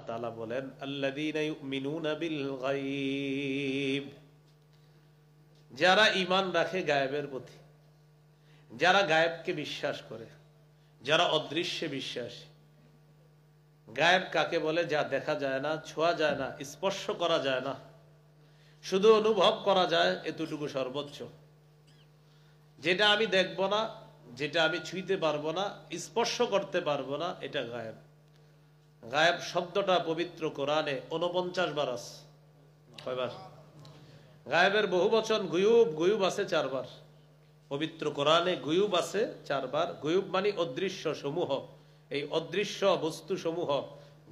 তাআলা বলেন আল্লাযীনা ইউমিনুনা বিল গায়ব, যারা ঈমান রাখে গায়েবের প্রতি, যারা গায়েবকে বিশ্বাস করে, যারা অদৃশ্যে বিশ্বাসী। গায়েব কাকে বলে? যা দেখা যায় না, ছোঁয়া যায় না, স্পর্শ করা যায় না, শুধু অনুভব করা যায়, এতটুকু সর্বোচ্চ। যেটা আমি দেখব না, যেটা আমি ছুঁইতে পারবো না, স্পর্শ করতে পারবো না, এটা গায়েব। গায়েব শব্দটা পবিত্র কোরআনে 49 বার আছে। কয়বার? গায়েবের বহু বচন গুয়ুব, গুয়ুব আছে 4 বার। পবিত্র কোরআনে গুয়ুব আছে 4 বার। গুয়ুব মানে অদৃশ্য সমূহ, এই অদৃশ্য বস্তু সমূহ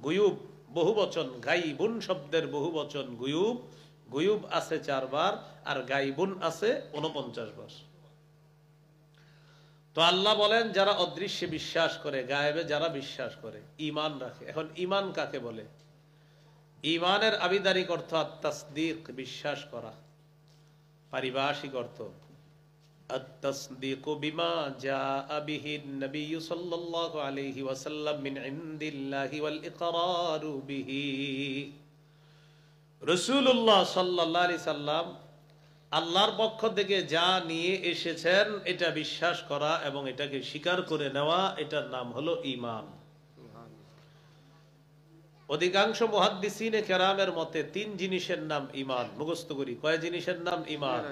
গুয়ুব বহু বচন। গাইবুন শব্দের বহু বচন গুয়ুব। গুয়ুব আছে 4 বার আর গাইবুন আছে 49 বার। তো আল্লাহ বলেন যারা অদৃশ্যে বিশ্বাস করে, গায়েবে যারা বিশ্বাস করে, ঈমান রাখে। এখন ঈমান কাকে বলে? ঈমানের আবিধানিক অর্থ আত-তাসদীক, বিশ্বাস করা। পারিভাষিক অর্থ আত-তাসদীকু বিমা জাআ বিহি নবী সাল্লাল্লাহু আলাইহি ওয়াসাল্লাম মিন ইনদিল্লাহি ওয়াল ইকরারু বিহি। রাসূলুল্লাহ সাল্লাল্লাহু আলাইহি সাল্লাম আল্লাহর পক্ষ থেকে যা নিয়ে এসেছেন এটা বিশ্বাস করা এবং এটাকে স্বীকার করে নেওয়া, এটার নাম হলো ঈমান। অধিকাংশ মুহাদ্দিসিনে কেরামের মতে 3 জিনিসের নাম ঈমান। মুখস্থ করি, কয় জিনিসের নাম ঈমান?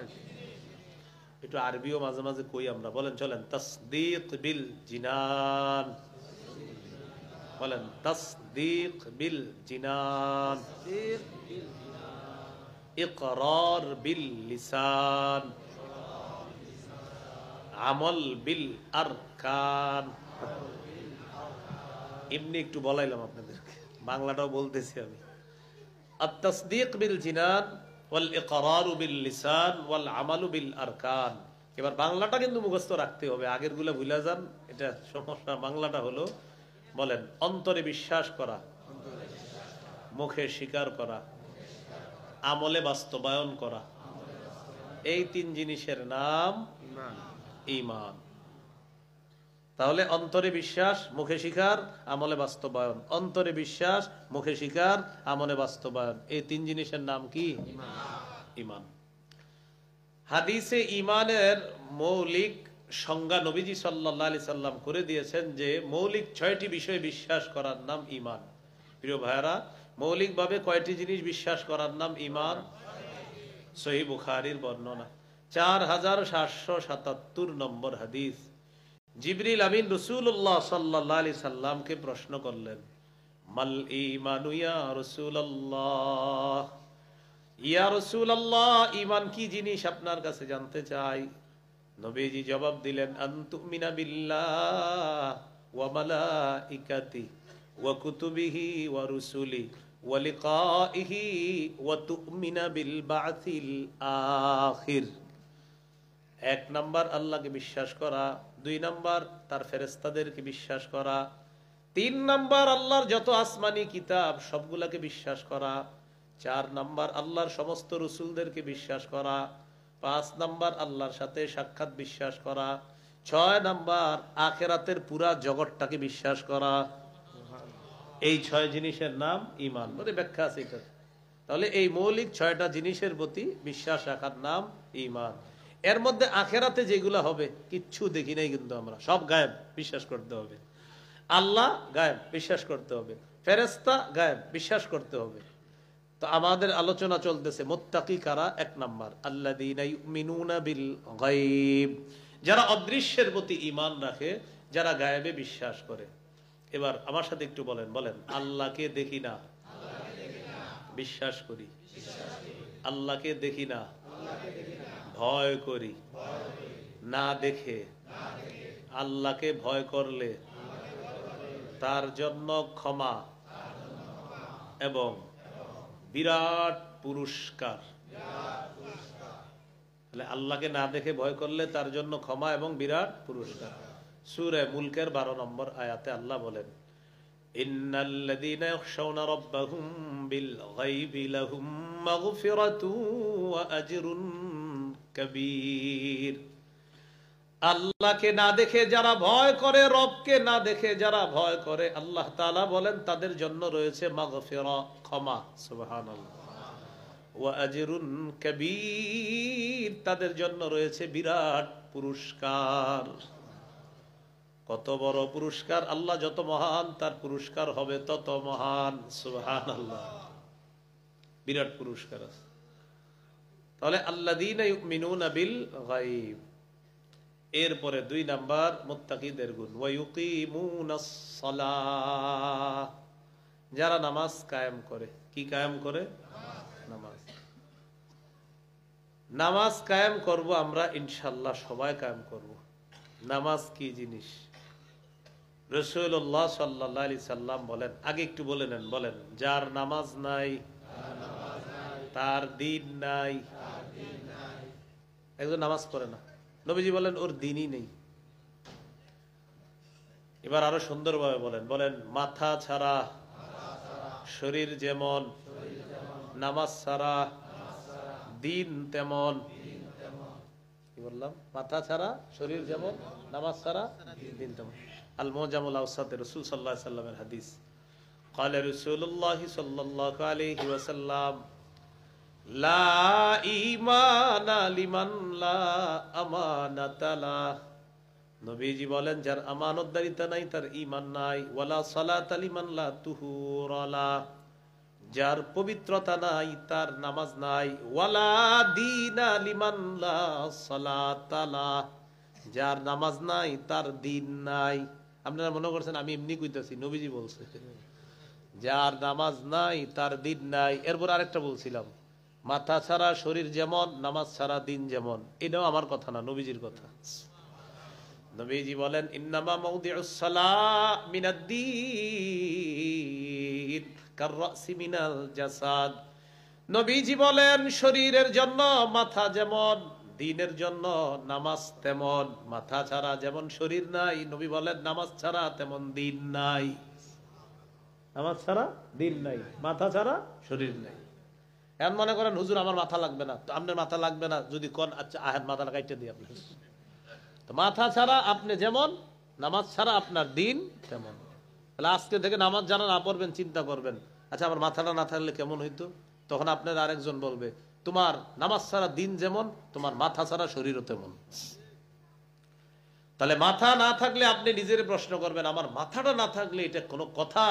একটু আরবিও মাঝে মাঝে কই আমরা, বলেন চলেন। তাসদীক বিল জিনান, বলেন তাসদীক বিল জিনান, ইকরার বিল লিসান, আমল বিল আরকান। এমনি একটু বলাইলাম আপনাদেরকে, বাংলাটাও বলতেছি আমি। আত-তাসদীক বিল জিনান ওয়াল ইকরারু বিল লিসান ওয়াল আমালু বিল আরকান। এবার বাংলাটা কিন্তু মুখস্থ রাখতে হবে, আগের গুলা ভুলে যান, এটা সমস্যা। বাংলাটা হলো, বলেন, অন্তরে বিশ্বাস করা, মুখে স্বীকার করা, আমলে বাস্তবায়ন করা। এই 3 জিনিসের নাম ঈমান। তাহলে অন্তরে বিশ্বাস, মুখে স্বীকার, আমলে বাস্তবায়ন। অন্তরে বিশ্বাস, মুখে স্বীকার, আমলে বাস্তবায়ন, এই 3 জিনিসের নাম কি? ঈমান। হাদিসে ঈমানের মৌলিক সংজ্ঞা নবীজি সাল্লাল্লাহু আলাইহি সাল্লাম করে দিয়েছেন যে মৌলিক 6টি বিষয় বিশ্বাস করার নাম ঈমান। প্রিয় ভাইরা, মৌলিকভাবে কয়টি জিনিস বিশ্বাস করার নাম ঈমান? সহিহ বুখারীর বর্ণনা 4777 নম্বর হাদিস। জিবরিল আমিন রাসূলুল্লাহ সাল্লাল্লাহু আলাইহি সাল্লামকে প্রশ্ন করলেন, মাল ঈমানু ইয়া রাসূলুল্লাহ, ইয়া রাসূলুল্লাহ, ঈমান কি জিনিস আপনার কাছে জানতে চাই। নবীজি জবাব দিলেন, আন তুমিনা বিল্লাহ ওয়া মালাইকাতি ওয়া কুতুবিহি ওয়া রুসুলি ওয়া লিকাইহি ওয়া তুমিনা বিল বা'থিল আখির। 1 নাম্বার আল্লাহকে বিশ্বাস করা, 2 নাম্বার তার ফেরেশতাদেরকে বিশ্বাস করা, 3 নাম্বার আল্লাহর যত আসমানি কিতাব সবগুলাকে বিশ্বাস করা, 4 নাম্বার আল্লাহর সমস্ত রসুলদেরকে বিশ্বাস করা, 5 নাম্বার আল্লাহর সাথে সাক্ষাৎ বিশ্বাস করা, 6 নাম্বার আখিরাতের পুরা জগৎটাকে বিশ্বাস করা। এই 6 জিনিসের নাম ঈমান। মানে ব্যাখ্যা আছে এটা। তাহলে এই মৌলিক 6টা জিনিসের প্রতি বিশ্বাস রাখার নাম ঈমান। এর মধ্যে আখিরাতে যেগুলা হবে কিচ্ছু দেখি নাই কিন্তু আমরা, সব গায়েব, বিশ্বাস করতে হবে। আল্লাহ গায়েব, বিশ্বাস করতে হবে। ফেরেশতা গায়েব, বিশ্বাস করতে হবে। তো আমাদের আলোচনা চলতেছে মুত্তাকি কারা। 1 নাম্বার আল্লাযীনা ইউমিনুনা বিল গায়ব, যারা অদৃশ্যের প্রতি ঈমান রাখে, যারা গায়েবে বিশ্বাস করে। এবার আমার সাথে একটু বলেন, বলেন আল্লাহকে দেখি না, বিশ্বাস করি। আল্লাহকে দেখি না, ভয় করি। না দেখে আল্লাহকে ভয় করলে তার জন্য ক্ষমা এবং বিরাট পুরস্কার। আল্লাহকে না দেখে ভয় করলে তার জন্য ক্ষমা এবং বিরাট পুরস্কার। সূরা মুলকের 12 নম্বর আয়াতে আল্লাহ বলেন, ইন্নাল্লাযীনা ইয়াখশাউনা রাব্বাহুম বিল গায়বি লাহুম মাগফিরাতুন ওয়া আজরুন কাবীর। আল্লাহকে না দেখে যারা ভয় করে, রবকে না দেখে যারা ভয় করে, আল্লাহ তাআলা বলেন তাদের জন্য রয়েছে মাগফিরা, ক্ষমা, সুবহানাল্লাহ, ওয়া আজরুন কাবীর, তাদের জন্য রয়েছে বিরাট পুরস্কার। কত বড় পুরস্কার! আল্লাহ যত মহান, তার পুরস্কার হবে তত মহান, সুবহানাল্লাহ। বিরাট পুরস্কার আছে। তাহলে আল্লাযীনা ইউমিনুনা বিল গায়ব। এরপরে 2 নাম্বার মুত্তাকিদের গুণ, ওয়া ইউকিমুনাস সালাহ, যারা নামাজ কায়েম করে। কি কায়েম করে? নামাজ। নামাজ কায়েম করব আমরা ইনশাআল্লাহ, সবাই কায়েম করব। নামাজ কি জিনিস? রাসূলুল্লাহ সাল্লাল্লাহু আলাইহি সাল্লাম বলেন, আগে একটু বলে নেন, বলেন, যার নামাজ নাই তার দিন নাই। একজন নামাজ পড়ে না, নবীজি বলেন ওর দিনই নেই। এবার আরো সুন্দরভাবে বলেন, বলেন, মাথা ছাড়া শরীর যেমন, নামাজ ছাড়া দিন তেমন। কি বললাম? মাথা ছাড়া শরীর যেমন, নামাজ ছাড়া দিন তেমন। আল মুজামুল আওসাতে রাসূল সাল্লাল্লাহু আলাইহি সাল্লামের হাদিস, ক্বালা রাসূলুল্লাহ সাল্লাল্লাহু আলাইহি ওয়াসাল্লাম, লা ঈমানা লিমান লা আমানাতা লা। নবীজি বলেন, যার আমানতদারিতা নাই তার ঈমান নাই। ওয়ালা সালাতা লিমান লা তুহুরা লা, যার পবিত্রতা নাই তার নামাজ নাই। ওয়ালা দীনা লিমান লা সালাতা লা, যার নামাজ নাই তার দিন নাই। আপনারা মনে করছেন আমি এমনি কইতাছি, নবীজি বলছে যার নামাজ নাই তার দিন নাই। এরপর আরেকটা বলছিলাম, মাথা ছাড়া শরীর যেমন, নামাজ ছাড়া দিন যেমন। এটাও আমার কথা না, নবীজির কথা। নবীজি বলেন, ইন্নামা মাউদিউস সালাহ মিনাদ-দ্বীন কার-রাসি মিনাল জাসাদ। নবীজি বলেন, শরীরের জন্য মাথা যেমন, দিনের জন্য নামাজ তেমন। মাথা ছাড়া যেমন শরীর নাই, নবী বলেন নামাজ ছাড়া তেমন দিন নাই। নামাজ ছাড়া দিন নাই, মাথা ছাড়া শরীর নাই। এখন মনে করেন হুজুর আমার মাথা লাগবে না, তো আপনার মাথা লাগবে না যদি কোন, আচ্ছা আহেন মাথা লাগাইতে দিই আপনার। তো মাথা ছাড়া আপনি যেমন, নামাজ ছাড়া আপনার দিন তেমন। তাহলে আজকে থেকে নামাজ যারা না পড়বেন চিন্তা করবেন, আচ্ছা আমার মাথাটা না থাকলে কেমন হইতো? তখন আপনার আরেকজন বলবে, তোমার নামাজ ছাড়া দিন যেমন, তোমার মাথা ছাড়া শরীরও তেমন। তাহলে মাথা না থাকলে আপনি নিজের প্রশ্ন করবেন, আমার মাথাটা না থাকলে এটা কোনো কথা?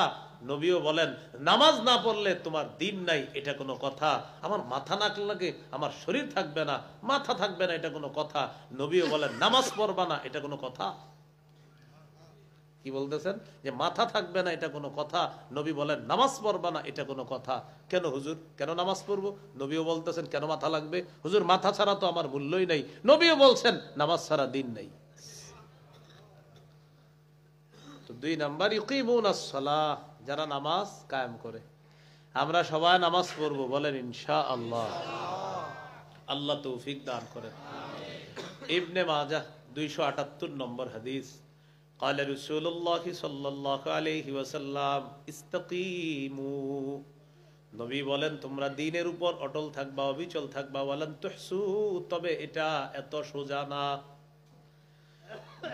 নবীও বলেন, নামাজ না পড়লে তোমার দিন নাই, এটা কোনো কথা? আমার মাথা না লাগে আমার শরীর থাকবে না, মাথা থাকবে না, এটা কোনো কথা? নবীও বলেন নামাজ পড়বা না, এটা কোনো কথা? কি বলতেছেন যে মাথা থাকবে না এটা কোনো কথা? নবী বলেন নামাজ পড়বা না, এটা কোনো কথা? কেন হুজুর, কেন নামাজ পড়বো? নবীও বলতেছেন কেন মাথা লাগবে? হুজুর মাথা ছাড়া তো আমার মূল্যই নাই। নবীও বলছেন নামাজ ছাড়া দিন নাই। তো 2 নাম্বার, ইউকিমুনাস সালাহ, যারা নামাজ কায়েম করে। আমরা সবাই নামাজ পড়বো, বলেন ইনশাআল্লাহ। আল্লাহ তৌফিক দান করেন। ইবনে মাজাহ 278 নম্বর হাদিস, قال رسول الله صلى الله عليه وسلم استقيموا, নবী বলেন তোমরা দ্বীনের উপর অটল থাকবা, অবিচল থাকবা। ওয়ালান তুহসু, তবে এটা এত সোজা না।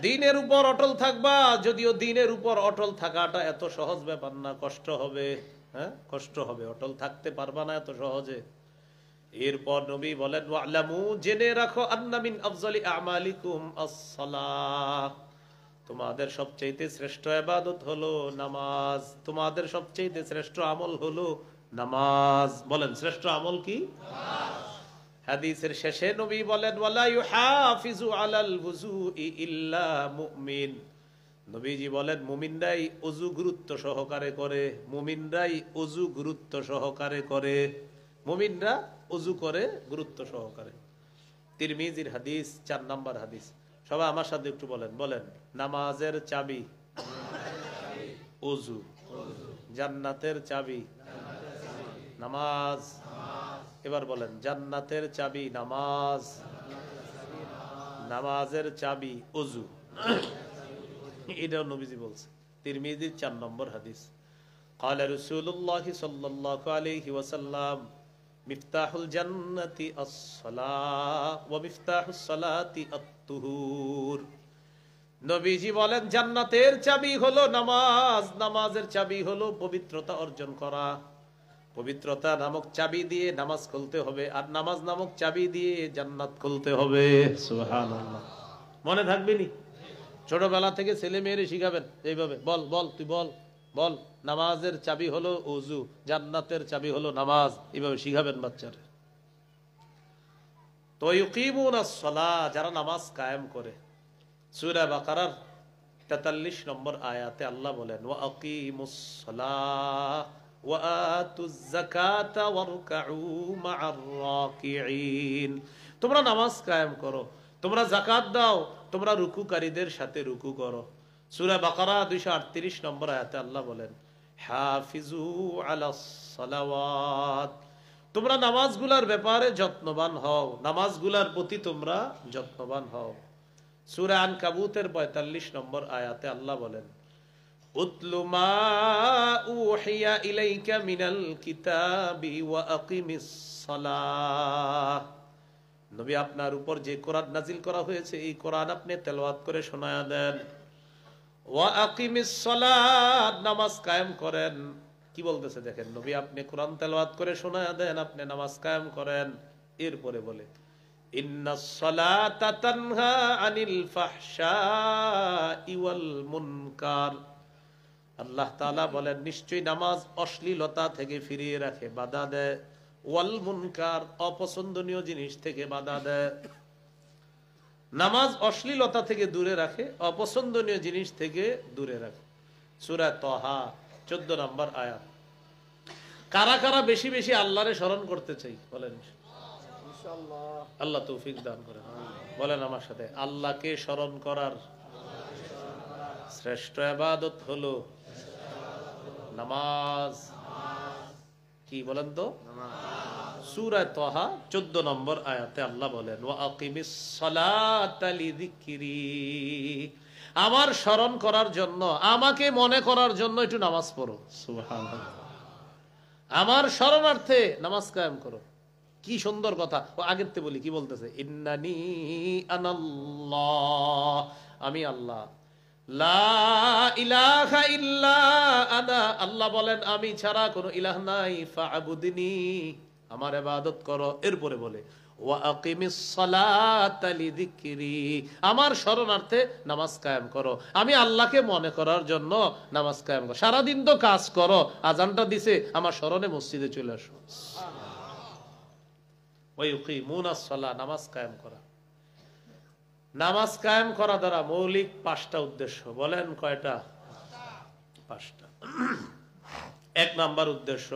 দ্বীনের উপর অটল থাকবা, যদিও দ্বীনের উপর অটল থাকাটা এত সহজ ব্যাপার না, কষ্ট হবে। হ্যাঁ, কষ্ট হবে, অটল থাকতে পারবা না এত সহজে। এরপর নবী বলেন, ওয়ালামু, জেনে রাখো, আন্না মিন আফজালি আমালিকুম আস-সালাহ, তোমাদের সবচেয়ে শ্রেষ্ঠ ইবাদত হলো নামাজ। তোমাদের সবচেয়ে শ্রেষ্ঠ আমল হলো নামাজ। বলেন শ্রেষ্ঠ আমল কি? নামাজ। হাদিসের শেষে নবী বলেন, ওয়ালা ইউহাফিজু আলাল ওযুই ইল্লা মুমিন, নবীজি বলেন মুমিনরাই ওযু গুরুত্ব সহকারে করে। মুমিনরাই ওযু গুরুত্ব সহকারে করে। মুমিনরা ওযু করে গুরুত্ব সহকারে। তিরমিজির হাদিস, 4 নম্বর হাদিস। সবাই আমার সাথে একটু বলেন, বলেন, নামাজের চাবি ওযু, জান্নাতের চাবি নামাজ। এবার বলেন, জান্নাতের চাবি নামাজ, নামাজের চাবি ওযু। এটাও নবীজি বলছে, তিরমিজির 4 নম্বর হাদিস। قال رسول الله صلى الله عليه وسلم مفتاح الجنة الصلاة ومفتاح الصلاة তুহুর। নবীজি বলেন জান্নাতের চাবি হলো নামাজ, নামাজের চাবি হলো পবিত্রতা অর্জন করা। পবিত্রতা নামক চাবি দিয়ে নামাজ খুলতে হবে, আর নামাজ নামক চাবি দিয়ে জান্নাত খুলতে হবে। সুবহানাল্লাহ। মনে থাকবে নি? ছোটবেলা থেকে ছেলে মেয়েরে শিখাবেন এইভাবে, বল বল তুই বল বল, নামাজের চাবি হলো ওযু, জান্নাতের চাবি হলো নামাজ, এইভাবে শিখাবেন বাচ্চারা। তো ইউকিমুনাস সালাহ, যারা নামাজ কায়েম করে, সূরা বাকারার 43 নম্বর আয়াতে আল্লাহ বলেন ওয়া আকিমুস সালাহ ওয়া আতুজ যাকাতা ওয়ারকাউ মা'আর রাকিঈন। তোমরা নামাজ কায়েম করো, তোমরা যাকাত দাও, তোমরা রুকুকারীদের সাথে রুকু করো। সূরা বাকারা 238 নম্বর আয়াতে আল্লাহ বলেন হাফিজু আলাস সালাওয়াত, তোমরা নামাজগুলার ব্যাপারে যত্নবান হও, নামাজগুলার প্রতি তোমরা যত্নবান হও। সূরা আনকাবুতের 45 নম্বর আয়াতে আল্লাহ বলেন উতলু মা উহিয়া ইলাইকা মিনাল কিতাবি ওয়া আকিমিস সালাহ। নবী আপনার উপর যে কোরআন নাজিল করা হয়েছে এই কোরআন আপনি তেলাওয়াত করে শোনায়া দেন। ওয়া আকিমিস সালাত, নামাজ কায়েম করেন। কি বলতেছে দেখেন, নবী আপনি কোরআন তেলাওয়াত করে শোনায়া দেন, আপনি নামাজ কায়েম করেন। এরপরে বলে ইন্নাস সালাতা তানহা আনিল ফাহশাই ওয়াল মুনকার। আল্লাহ তাআলা বলেন নিশ্চয়ই নামাজ অশ্লীলতা থেকে ফিরিয়ে রাখে, বাধা দেয়। ওয়াল মুনকার, অপছন্দনীয় জিনিস থেকে বাধা দেয়। নামাজ অশ্লীলতা থেকে দূরে রাখে, অপছন্দনীয় জিনিস থেকে দূরে রাখে। সূরা তাহা 14 নম্বর আয়াত। কারা কারা বেশি বেশি আল্লাহরে স্মরণ করতে চাই বলেন? আল্লাহ তৌফিক দান করেন। বলেন আমার সাথে, আল্লাহকে স্মরণ করার শ্রেষ্ঠ ইবাদত হলো নামাজ। কি বলেন তো? সূরা তাহা 14 নম্বর আয়াতে আল্লাহ বলেন ওয়া আকিমিস সালাতা লিযিকরি, আমার স্মরণ করার জন্য, আমাকে মনে করার জন্য একটু নামাজ পড়ো। সুবহানাল্লাহ। আমার স্মরণার্থে নামাজ কায়েম করো। কি সুন্দর কথা। ও আগের তে বলি, কি বলতেছে? ইন্নানি আনাল্লাহ, আমি আল্লাহ। লা ইলাহা ইল্লা আনা, আল্লাহ বলেন আমি ছাড়া কোনো ইলাহ নাই। ফা'বুদনি, আমার ইবাদত করো। এরপরে বলে ওয়া আকিমিস সালাতা লিযিকরি, আমার শরণার্থে নামাজ কায়েম করো। আমি আল্লাহকে মনে করার জন্য নামাজ কায়েম করো। সারা দিন তো কাজ করো, আজানটা দিছে, আমার স্মরণে মসজিদে চলে আসো। ওয়া ইউকিমুনাস সালাহ, নামাজ কায়েম করা। নামাজ কায়েম করা দ্বারা মৌলিক 5টা উদ্দেশ্য। বলেন কয়টা? 5টা। 1 নাম্বার উদ্দেশ্য,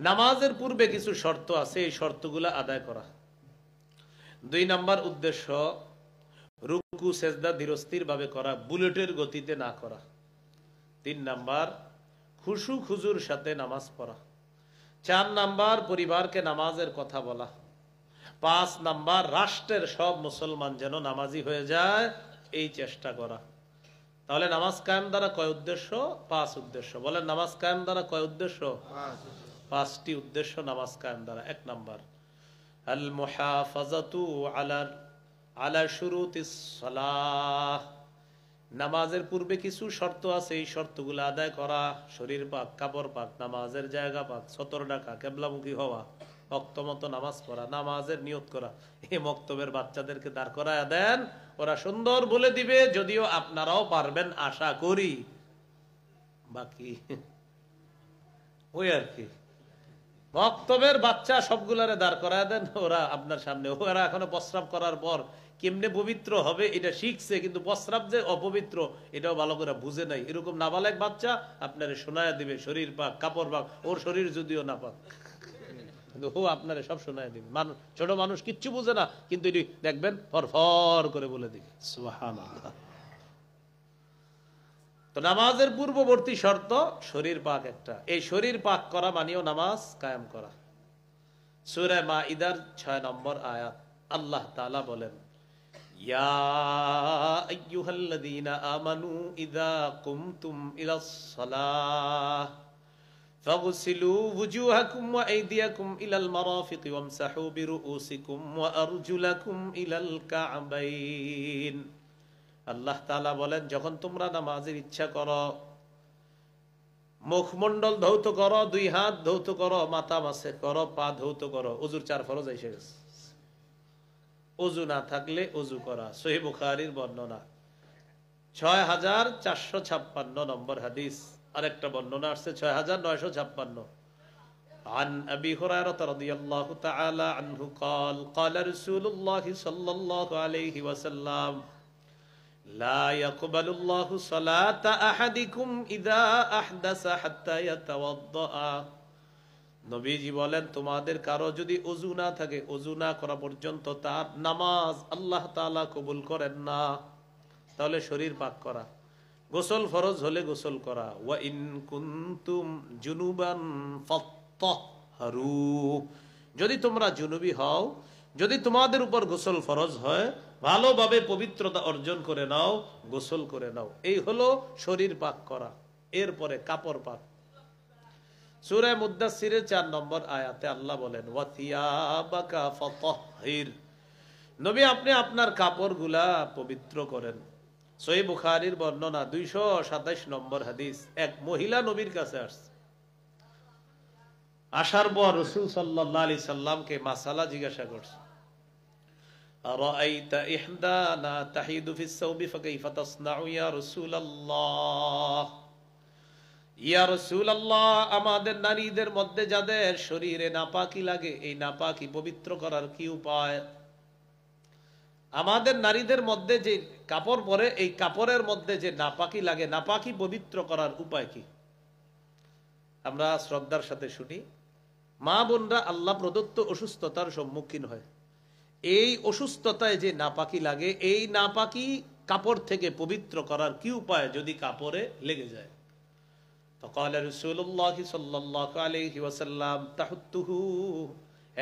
নামাজের পূর্বে কিছু শর্ত আছে, এই শর্তগুলো আদায় করা। 2 নাম্বার উদ্দেশ্য, রুকু সেজদা ধীরস্থির ভাবে করা, বুলেটের গতিতে না করা। 3 নাম্বার, খুশু খুজুর সাথে নামাজ পড়া। 4 নাম্বার, পরিবারকে নামাজের কথা বলা। 5 নাম্বার, রাষ্ট্রের সব মুসলমান যেন নামাজি হয়ে যায় এই চেষ্টা করা। তাহলে নামাজ কায়েম দ্বারা কয় উদ্দেশ্য? 5 উদ্দেশ্য। বলেন নামাজ কায়েম দ্বারা কয় উদ্দেশ্য? 5টি উদ্দেশ্য নামাজ কায়েম দ্বারা। 1 নাম্বার, আল মুহাফাজাতু আলা শুরুতিস সালাহ, নামাজের পূর্বে কিছু শর্ত আছে, এই শর্তগুলো আদায় করা। শরীর পাক, কাপড় পাক, নামাজের জায়গা পাক, সতর ডাকা, কিবলামুখী হওয়া, ওয়াক্ত মতো নামাজ পড়া, নামাজের নিয়ত করা। এই মক্তবের বাচ্চাদেরকে দাঁড় করায় দেন, ওরা সুন্দর বলে দিবে, যদিও আপনারাও পারবেন আশা করি। বাকি ওই আর কি, মক্তবের বাচ্চা সবগুলারে দাঁড় করায় দেন, ওরা আপনার সামনে। ওরা এখনো প্রস্রাব করার পর কেমনে পবিত্র হবে এটা শিখছে, কিন্তু প্রস্রাব যে অপবিত্র এটাও ভালো করে বুঝে নাই। এরকম নাবালেক বাচ্চা আপনারে শোনায় দিবে শরীর পাক, কাপড় পাক, ওর শরীর যদিও না পাক, কিন্তু ও আপনারে সব শোনায় দিবে। ছোট মানুষ কিচ্ছু বুঝে না, কিন্তু এটি দেখবেন ফর করে বলে দিবে। সুবহানাল্লাহ। তো নামাজের পূর্ববর্তী শর্ত শরীর পাক একটা। এই শরীর পাক করা মানেও নামাজ কায়েম করা। সূরা মাইদার 6 নম্বর আয়াত আল্লাহ তাআলা বলেন ইয়া আইয়ুহাল্লাযীনা আমানু ইযা কুমতুম ইলাস সালাহ فاغسلوا وجوهكم وأيديكم إلى المرافق وامسحوا برؤوسكم وأرجلكم إلى الكعبين। আল্লাহ তাআলা বলেন, যখন তোমরা নামাজের ইচ্ছা করো, মুখমণ্ডল ধৌত করো, দুই হাত ধৌত করো, মাথা মাসে করো, পা ধৌত করো। ওযুর 4 ফরজ এসে গেছে। ওযু না থাকলে ওযু করা। সহিহ বুখারীর বর্ণনা 6456 নম্বর হাদিস। আরেকটা বর্ণনা আসছে 6956। عن أبي هريرة رضي الله تعالى عنه قال قال رسول الله صلى الله عليه وسلم لا يقبل الله صلاة أحدكم إذا أحدث حتى يتوضأ। নবীজি বলেন, তোমাদের কারো যদি ওযু না থাকে, ওযু না করা পর্যন্ত তার নামাজ আল্লাহ তাআলা কবুল করেন না। তাহলে শরীর পাক করা, গোসল ফরজ হলে গোসল করা। ওয়া ইন কুনতুম জুনুবান ফাত্তাহহারু, যদি তোমরা জুনুবি হও, যদি তোমাদের উপর গোসল ফরজ হয়, ভালোভাবে পবিত্রতা অর্জন করে নাও, গোসল করে নাও। এই হলো শরীর পাক করা। এরপরে কাপড় পাক। সূরা মুদ্দাসসিরের 4 নম্বর আয়াতে আল্লাহ বলেন, ওয়া থিয়াবাকা ফাতাহহির, নবী আপনি আপনার কাপড়গুলা পবিত্র করেন। সহিহ বুখারীর বর্ণনা 227 নম্বর হাদিস। এক মহিলা নবীর কাছে আসছে। আসার পর রাসূল সাল্লাল্লাহু আলাইহি সাল্লামকে মাসালা জিজ্ঞাসা করছে। আরাআইতা ইহদানা তাহিদু ফিস সাওবি ফাকাইফা তাসনাউ ইয়া রাসূলুল্লাহ। ইয়া রাসূলুল্লাহ, আমাদের নারীদের মধ্যে যাদের শরীরে নাপাকি লাগে, এই নাপাকি পবিত্র করার কি উপায়? আমাদের নারীদের মধ্যে যে কাপড় পরে, এই কাপড়ের মধ্যে যে নাপাকি লাগে, নাপাকি পবিত্র করার উপায় কি? আমরা শ্রদ্ধার সাথে শুনি। মা বোনরা আল্লাহ প্রদত্ত অসুস্থতার সম্মুখীন হয়। এই অসুস্থতায় যে নাপাকি লাগে, এই নাপাকি কাপড় থেকে পবিত্র করার কি উপায় যদি কাপড়ে লেগে যায়? فقال رسول الله صلى الله عليه وسلم تحته,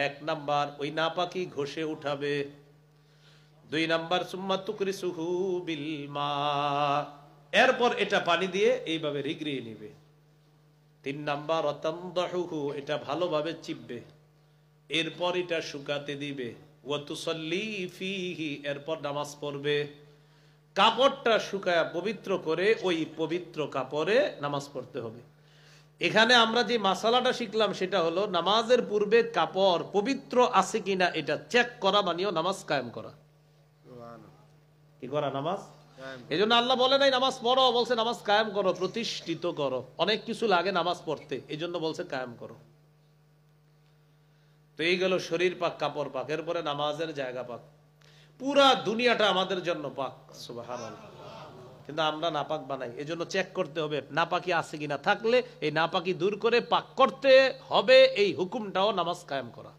1 নাম্বার ওই নাপাকি ঘষে উঠাবে। 2 নাম্বার সুম্মা তুকরিসুহু বিল মা, এরপর এটা পানি দিয়ে এইভাবে রিগড়িয়ে নেবে। 3 নাম্বার অতামদাহুহু, এটা ভালোভাবে চিপবে, এরপর এটা শুকাতে দিবে। ওয়া তুসাল্লি ফিহি, এরপর নামাজ পড়বে। কাপড়টা শুকায়া পবিত্র করে ওই পবিত্র কাপড়ে নামাজ পড়তে হবে। এখানে আমরা যে মাসালাটা শিখলাম সেটা হলো নামাজের পূর্বে কাপড় পবিত্র আছে কিনা এটা চেক করা, মানেও নামাজ কায়েম করা। কি করা? নামাজ। এই জন্য আল্লাহ বলে নাই নামাজ পড়ো, বলছে নামাজ কায়েম করো, প্রতিষ্ঠিত করো। অনেক কিছু লাগে নামাজ পড়তে, এই জন্য বলছে কায়েম করো। তো এই গেল শরীর পাক, কাপড় পাক, এরপরে নামাজের জায়গা পাক। পুরা দুনিয়াটা আমাদের জন্য পাক, সুবহানাল্লাহ। কিন্তু আমরা নাপাক বানাই। এজন্য চেক করতে হবে নাপাকি আছে কিনা, থাকলে এই নাপাকি দূর করে পাক করতে হবে। এই হুকুমটাও নামাজ কায়েম করা।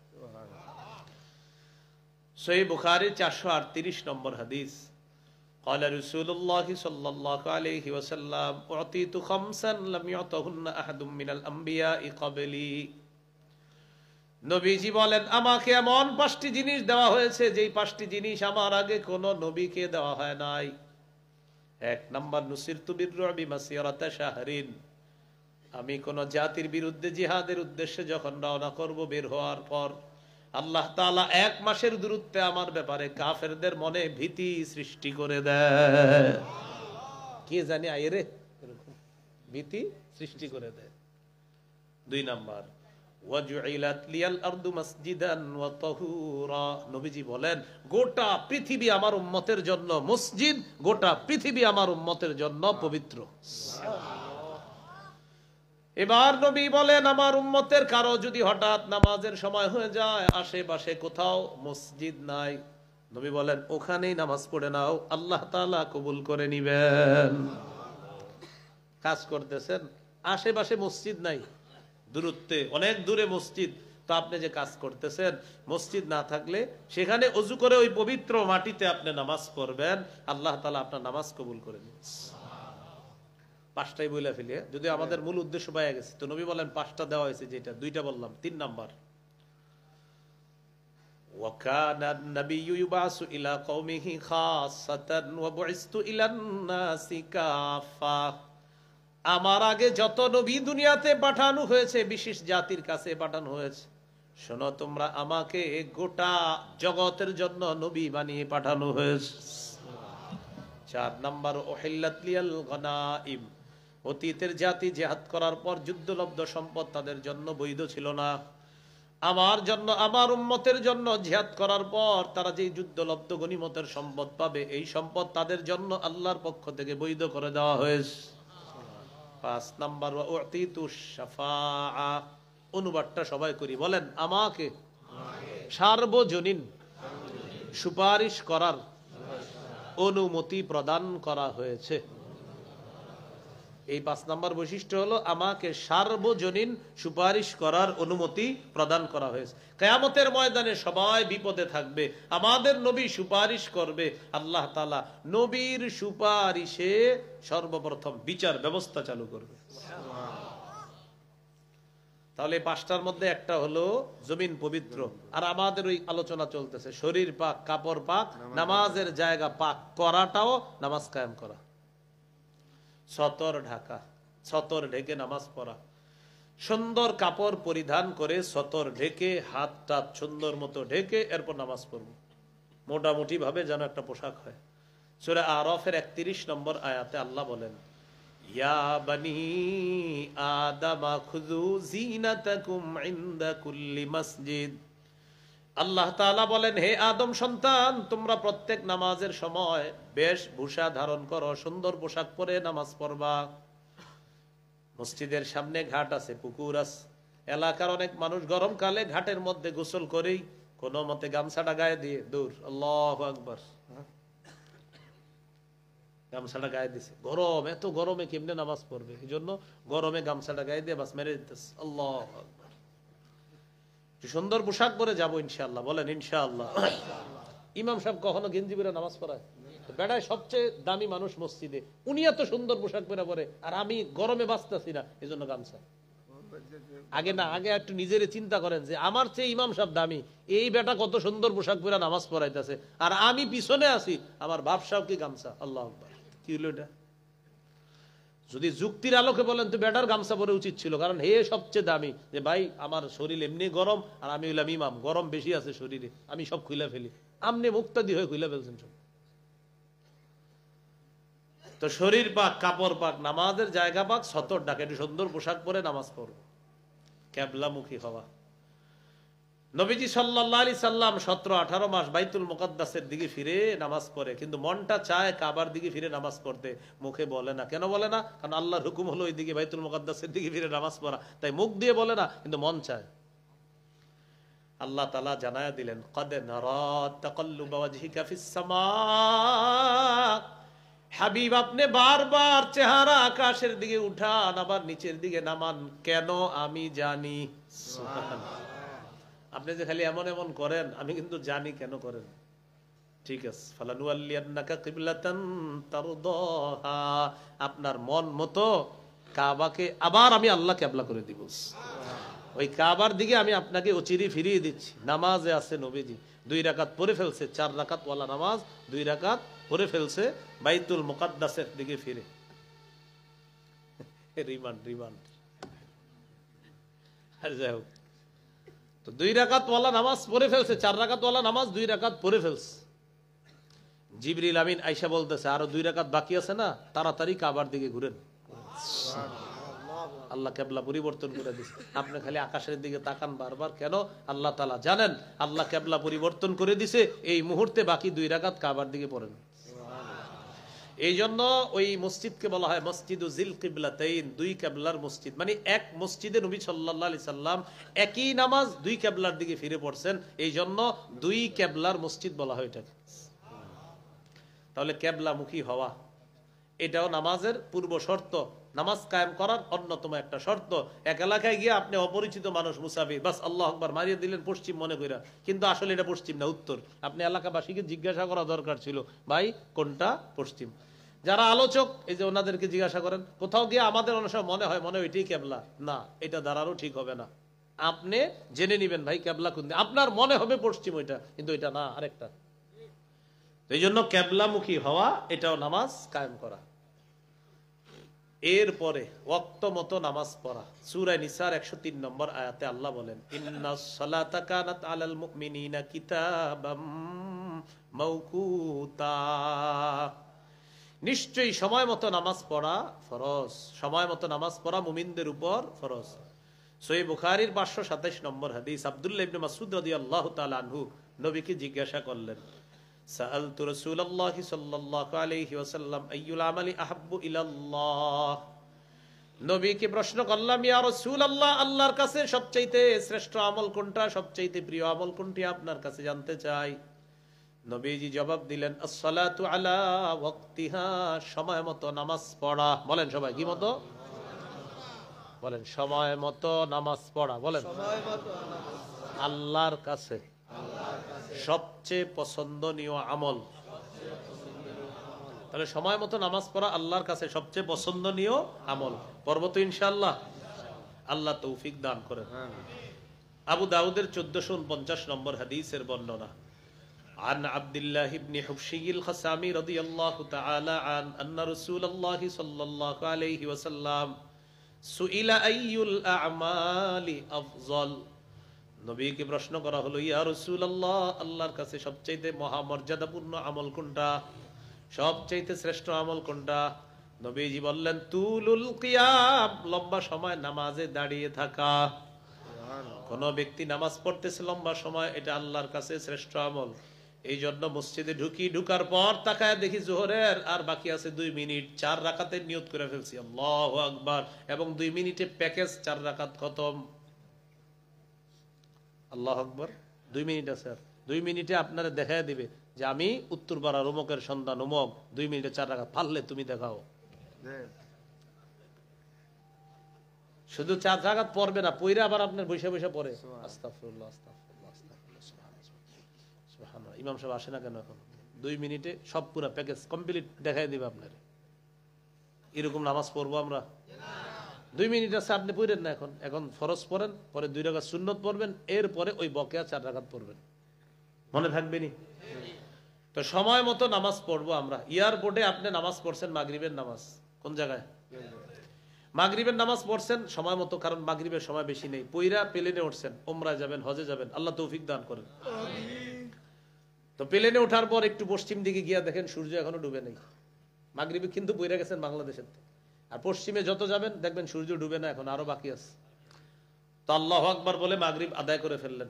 সহিহ বুখারী 438 নম্বর হাদিস। قال رسول الله صلى الله عليه وسلم اعطيت خمسا لم يعطهن احد من الانبياء قبلي। নবীজি বলেন, আমাকে এমন 5টি জিনিস দেওয়া হয়েছে যেই 5টি জিনিস আমার আগে কোন নবীকে দেওয়া হয় নাই। 1 নাম্বার নুসিরতু বিররুবি মাসিরাতা শাহরিন, আমি কোন জাতির বিরুদ্ধে জিহাদের উদ্দেশ্যে যখন রওনা করব, বের হওয়ার পর আল্লাহ তাআলা 1 মাসের দূরত্বে আমার ব্যাপারে কাফেরদের মনে ভীতি সৃষ্টি করে দেয়। কে জানি আইরে এরকম ভীতি সৃষ্টি করে দেয়। 2 নাম্বার ওয়াজুইলাত লিয়াল আরদু মাসজিদান ওয়া তাহুরা, নবীজি বলেন গোটা পৃথিবী আমার উম্মতের জন্য মসজিদ, গোটা পৃথিবী আমার উম্মতের জন্য পবিত্র। এবার নবী বলেন, আমার উম্মতের কারো যদি হঠাৎ নামাজের সময় হয়ে যায়, আশেপাশে কোথাও মসজিদ নাই, নবী বলেন ওখানেই নামাজ পড়ে নাও, আল্লাহ তাআলা কবুল করে নিবেন। কাজ করতেছেন, আশেপাশে মসজিদ নাই, দূরত্বে অনেক দূরে মসজিদ, তো আপনি যে কাজ করতেছেন, মসজিদ না থাকলে সেখানে ওযু করে ওই পবিত্র মাটিতে আপনি নামাজ পড়বেন, আল্লাহ তাআলা আপনার নামাজ কবুল করে নেবেন। 5টাই বলে ফেলি, যদি আমাদের মূল উদ্দেশ্য পাওয়া গেছে। তো নবী বলেন 5টা দেওয়া হয়েছে, যেটা 2টা বললাম। 3 নাম্বার ওয়াকানা নাবিয়্যু ইউবাসু ইলা কওমিহি খাসাতান ওয়া বুইসতু ইলান নাসি কাফা, আমার আগে যত নবী দুনিয়াতে পাঠানো হয়েছে বিশেষ জাতির কাছে পাঠানো হয়েছে, শোনো তোমরা আমাকে গোটা জগতের জন্য নবী বানিয়ে পাঠানো হয়েছে। 4 নাম্বার উহিল্লাত লিয়াল গনাইম, অতীতের জাতি জিহাদ করার পর যুদ্ধলব্ধ সম্পদ তাদের জন্য বৈধ ছিল না। আমার জন্য, আমার উম্মতের জন্য জিহাদ করার পর তারা যে যুদ্ধলব্ধ গনিমতের সম্পদ পাবে, এই সম্পদ তাদের জন্য আল্লাহর পক্ষ থেকে বৈধ করে দেওয়া হয়েছে। 5 নাম্বার উতিতুশ শাফাআ, অনুবাদটা সবাই করি, বলেন আমাকে সার্বজনীন সুপারিশ করার অনুমতি প্রদান করা হয়েছে। এই 5 নাম্বার বৈশিষ্ট্য হলো আমাকে সার্বজনীন সুপারিশ করার অনুমতি প্রদান করা হয়েছে। কিয়ামতের ময়দানে সবাই বিপদে থাকবে, আমাদের নবী সুপারিশ করবে, আল্লাহ তাআলা নবীর সুপারিশে সর্বপ্রথম বিচার ব্যবস্থা চালু করবে। তাহলে 5টার মধ্যে একটা হলো জমিন পবিত্র, আর আমাদের ওই আলোচনা চলতেছে শরীর পাক, কাপড় পাক, নামাজের জায়গা পাক করাটাও নামাজ কায়েম করা। সতর ঢাকা, সতর ঢেকে নামাজ পড়া, সুন্দর কাপড় পরিধান করে সতর ঢেকে হাতটা সুন্দর মতো ঢেকে এরপর নামাজ পড়ব, মোটামুটি ভাবে যেন একটা পোশাক হয়। সূরা আরাফের 31 নম্বর আয়াতে আল্লাহ বলেন, ইয়া বানি আদম খুযু জিনাতাকুম ইনদা কুল্লি মসজিদ। আল্লাহ তাআলা বলেন, হে আদম সন্তান, তোমরা প্রত্যেক নামাজের সময় বেশভূষা ধারণ করো, সুন্দর পোশাক পরে নামাজ পড়বা। মসজিদের সামনে ঘাট আছে, পুকুর আছে, এলাকার অনেক মানুষ গরমকালে ঘাটের মধ্যে গোসল করেই কোনো মতে গামছাটা গায়ে দিয়ে দূর, আল্লাহু আকবার, গামছাটা গায়ে দিছে, গরম, এত গরমে কেমনে নামাজ পড়বে, এই জন্য গরমে গামছাটা গায়ে দিয়ে বাস মেরে দিতেছে, আল্লাহু আকবার। সুন্দর পোশাক পরে যাবো ইনশাআল্লাহ, বলেন ইনশাআল্লাহ। ইমাম সাহেব কখনো গেঞ্জি পরে নামাজ পড়ায়? বেড়ায় সবচেয়ে দামি মানুষ মসজিদে, উনি এত সুন্দর পোশাক পরে আর আমি গরমে বাঁচতেছি না, এই জন্য গামছা। আগে না, আগে একটু নিজের চিন্তা করেন যে আমার চেয়ে ইমাম সাহেব দামি, এই বেটা কত সুন্দর পোশাক পরে নামাজ পড়াইতেছে, আর আমি পিছনে আছি, আমার বাপ সাহেব কি গামছা, আল্লাহু আকবার। কি হলো এটা? যদি যুক্তির আলোকে বলেন তো বেটার গামছা পরে উচিত ছিল, কারণ হে সবচেয়ে দামি, যে ভাই আমার শরীর এমনি গরম আর আমি হইলাম ইমাম, গরম বেশি আছে শরীরে, আমি সব খুলে ফেলি, আমনে মুক্তাদি হয়ে খুলে ফেলছেন সব। তো শরীর পাক, কাপড় পাক, নামাজের জায়গা পাক, সতর ডাকে, একটু সুন্দর পোশাক পরে নামাজ পড়ব, কিবলামুখী হওয়া। নবীজি সাল্লাল্লাহু আলাইহি সাল্লাম 17-18 মাস বাইতুল মুকাদ্দাসের দিকে ফিরে নামাজ পড়ে, কিন্তু মনটা চায় কাবার দিকে ফিরে নামাজ পড়তে, মুখে বলে না। কেন বলে না? কারণ আল্লাহর হুকুম হলো ওই দিকে বাইতুল মুকাদ্দাসের দিকে ফিরে নামাজ পড়া, তাই মুখ দিয়ে বলে না, কিন্তু মন চায়। আল্লাহ তাআলা জানায়া দিলেন, ক্বাদ নারা তাকাল্লুবা ওয়াজহিকা ফিস সামা, হাবিব আপনি বারবার চেহারা আকাশের দিকে উঠান আবার নিচের দিকে নামান, কেন আমি জানি। সুবহানাল্লাহ। আপনি যে খালি এমন এমন করেন, আমি কিন্তু জানি কেন করেন। ঠিক আছে, ফালানুয়াল্লিয়ান্নাকা কিবলাতান তারদাহা, আপনার মন মতো কাবাকে আবার আমি আল্লাহ কিবলা করে দিব। ওই কাবার দিকে আমি আপনাকে অচিরে ফিরিয়ে দিচ্ছি। নামাজে আছে নবীজি 2 রাকাত পড়ে ফেলছে, 4 রাকাত ওয়ালা নামাজ 2 রাকাত পড়ে ফেলছে, বাইতুল মুকাদ্দাসের দিকে ফিরে। রিমান্ড আর যাই হোক, তো 2 রাকাত ওয়ালা নামাজ পড়ে ফেলছে, 4 রাকাত ওয়ালা নামাজ 2 রাকাত পড়ে ফেলছে। জিবরিল আমিন আয়েশা বলতেছে, আরো 2 রাকাত বাকি আছে না, তাড়াতাড়ি কাবার দিকে ঘুরেন। আল্লাহ কিবলা পরিবর্তন করে দিয়েছে। আপনি খালি আকাশের দিকে তাকান বারবার, কেন? আল্লাহ তাআলা জানেন আল্লাহ কিবলা পরিবর্তন করে দিয়েছে, এই মুহূর্তে বাকি 2 রাকাত কাবার দিকে পড়েন। এই জন্য ওই মসজিদকে বলা হয় মসজিদু জিল কিবলাতাইন, 2 কিবলার মসজিদ। মানে এক মসজিদে নবী সাল্লাল্লাহু আলাইহি সাল্লাম একই নামাজ 2 কিবলার দিকে ফিরে পড়ছেন, এই জন্য 2 কিবলার মসজিদ বলা হয় এটাকে। তাহলে কিবলামুখী হওয়া এটাও নামাজের পূর্ব শর্ত, নামাজ কায়েম করার অন্যতম একটা শর্ত। এক এলাকায় গিয়ে আপনি অপরিচিত মানুষ মুসাফির, বাস আল্লাহু আকবার মারিয়ে দিলেন পশ্চিম মনে কইরা, কিন্তু আসলে এটা পশ্চিম না, উত্তর। আপনি এলাকাবাসীকে জিজ্ঞাসা করা দরকার ছিল, ভাই কোনটা পশ্চিম। যারা আলোচক এই যে ওনাদেরকে জিজ্ঞাসা করেন, কোথাও গিয়ে আমাদের অনেক সময় মনে হয় এটাই কিবলা, না এটা দাঁড়ানো ঠিক হবে না। আপনি জেনে নিবেন ভাই কিবলা কোন দিকে, আপনার মনে হবে পশ্চিম ওইটা, কিন্তু এটা না, আরেকটা। এই জন্য কিবলামুখী হওয়া এটাও নামাজ কায়েম করা। এরপরে ওয়াক্ত মতো নামাজ পড়া। সূরা নিসার 103 নম্বর আয়াতে আল্লাহ বলেন, ইন্নাস সালাতা কানাত আলাল মুমিনিনা কিতাবাম মাওকুতা, নিশ্চয়ই সময় মতো নামাজ পড়া ফরজ, সময় মতো নামাজ পড়া মুমিনদের উপর ফরজ। সহিহ বুখারীর 527 নম্বর হাদিস, আব্দুল্লাহ ইবনে মাসউদ রাদিয়াল্লাহু তাআলা আনহু নবীকে জিজ্ঞাসা করলেন, সাআলতু রাসূলুল্লাহি সাল্লাল্লাহু আলাইহি ওয়াসাল্লাম আইয়ুল আমালি আহাব্বু ইলাল্লাহ, নবীকে প্রশ্ন করলাম, ইয়া রাসূলুল্লাহ, আল্লাহর কাছে সবচাইতে শ্রেষ্ঠ আমল কোনটা, সবচাইতে প্রিয় আমল কোনটি, আপনার কাছে জানতে চাই। নবীজি জবাব দিলেন, আস-সালাতু আলা ওয়াক্তিহা, সময় মতো নামাজ পড়া। বলেন সবাই, কি মতো বলেন? সময় মতো নামাজ পড়া। বলেন আল্লাহর কাছে সবচেয়ে পছন্দনীয় আমল। তাহলে সময় মতো নামাজ পড়া আল্লাহর কাছে সবচেয়ে পছন্দনীয় আমল। পড়ব তো ইনশাআল্লাহ, আল্লাহ তৌফিক দান করেন। আবু দাউদের 1449 নম্বর হাদিসের বর্ণনা, عن عبد الله بن حبشي الخسامي رضي الله تعالى عنه أن رسول الله صلى الله عليه وسلم سئل أي الأعمال أفضل, নবীকে প্রশ্ন করা হলো, ইয়া রাসূলুল্লাহ, আল্লাহর কাছে সবচেয়ে মহামর্যাদাপূর্ণ আমল কোনটা, সবচেয়ে শ্রেষ্ঠ আমল কোনটা? নবীজি বললেন, তুলুল কিয়াম, লম্বা সময় নামাজে দাঁড়িয়ে থাকা। কোন ব্যক্তি নামাজ পড়তেছে লম্বা সময়, এটা আল্লাহর কাছে শ্রেষ্ঠ আমল। এই জন্য মসজিদে ঢুকার পর তাকায় দেখি জোহরের আর বাকি আছে 2 মিনিট, 4 রাকাতের নিয়ত করে ফেলছি, আল্লাহু আকবার, এবং 2 মিনিটে প্যাকেজ 4 রাকাত খতম। আল্লাহু আকবার, 2 মিনিট আছে, আর 2 মিনিটে আপনারা দেখায় দিবে যে আমি উত্তরপাড়ার অমুকের সন্তান অমুক, 2 মিনিটে 4 রাকাত। পারলে তুমি দেখাও। শুধু 4 রাকাত পড়বে না, পইরা আবার আপনার বসে বসে পড়ে আস্তাগফিরুল্লাহ আস্তাগফিরুল্লাহ আস্তাগফিরুল্লাহ সুবহানাল্লাহ। ইমাম সাহেব আসে না কেন এখন? 2 মিনিটে সব পুরো প্যাকেজ কমপ্লিট দেখাই দিবে আপনার। এরকম নামাজ পড়বো আমরা? 2 মিনিট আছে, আপনি পড়েন না এখন। এখন ফরজ পড়েন, পরে 2 রাকাত সুন্নত পড়বেন, এরপরে ওই বকেয়া 4 রাকাত পড়বেন। মনে থাকবে নি? তো সময় মতো নামাজ পড়বো আমরা। এয়ারপোর্টে আপনি নামাজ পড়ছেন, মাগরিবের নামাজ, কোন জায়গায় মাগরিবের নামাজ পড়ছেন সময় মতো, কারণ মাগরিবের সময় বেশি নেই, পইরা প্লেনে উঠছেন, উমরায় যাবেন, হজে যাবেন, আল্লাহ তৌফিক দান করেন। তো প্লেনে ওঠার পর একটু পশ্চিম দিকে গিয়া দেখেন সূর্য এখনো ডুবে নেই। মাগরিবে কিন্তু পইরা গেছেন বাংলাদেশের, আর পশ্চিমে যত যাবেন দেখবেন সূর্য ডুবে না, এখন আরো বাকি আছে। তো আল্লাহু আকবার বলে মাগরিব আদায় করে ফেললেন।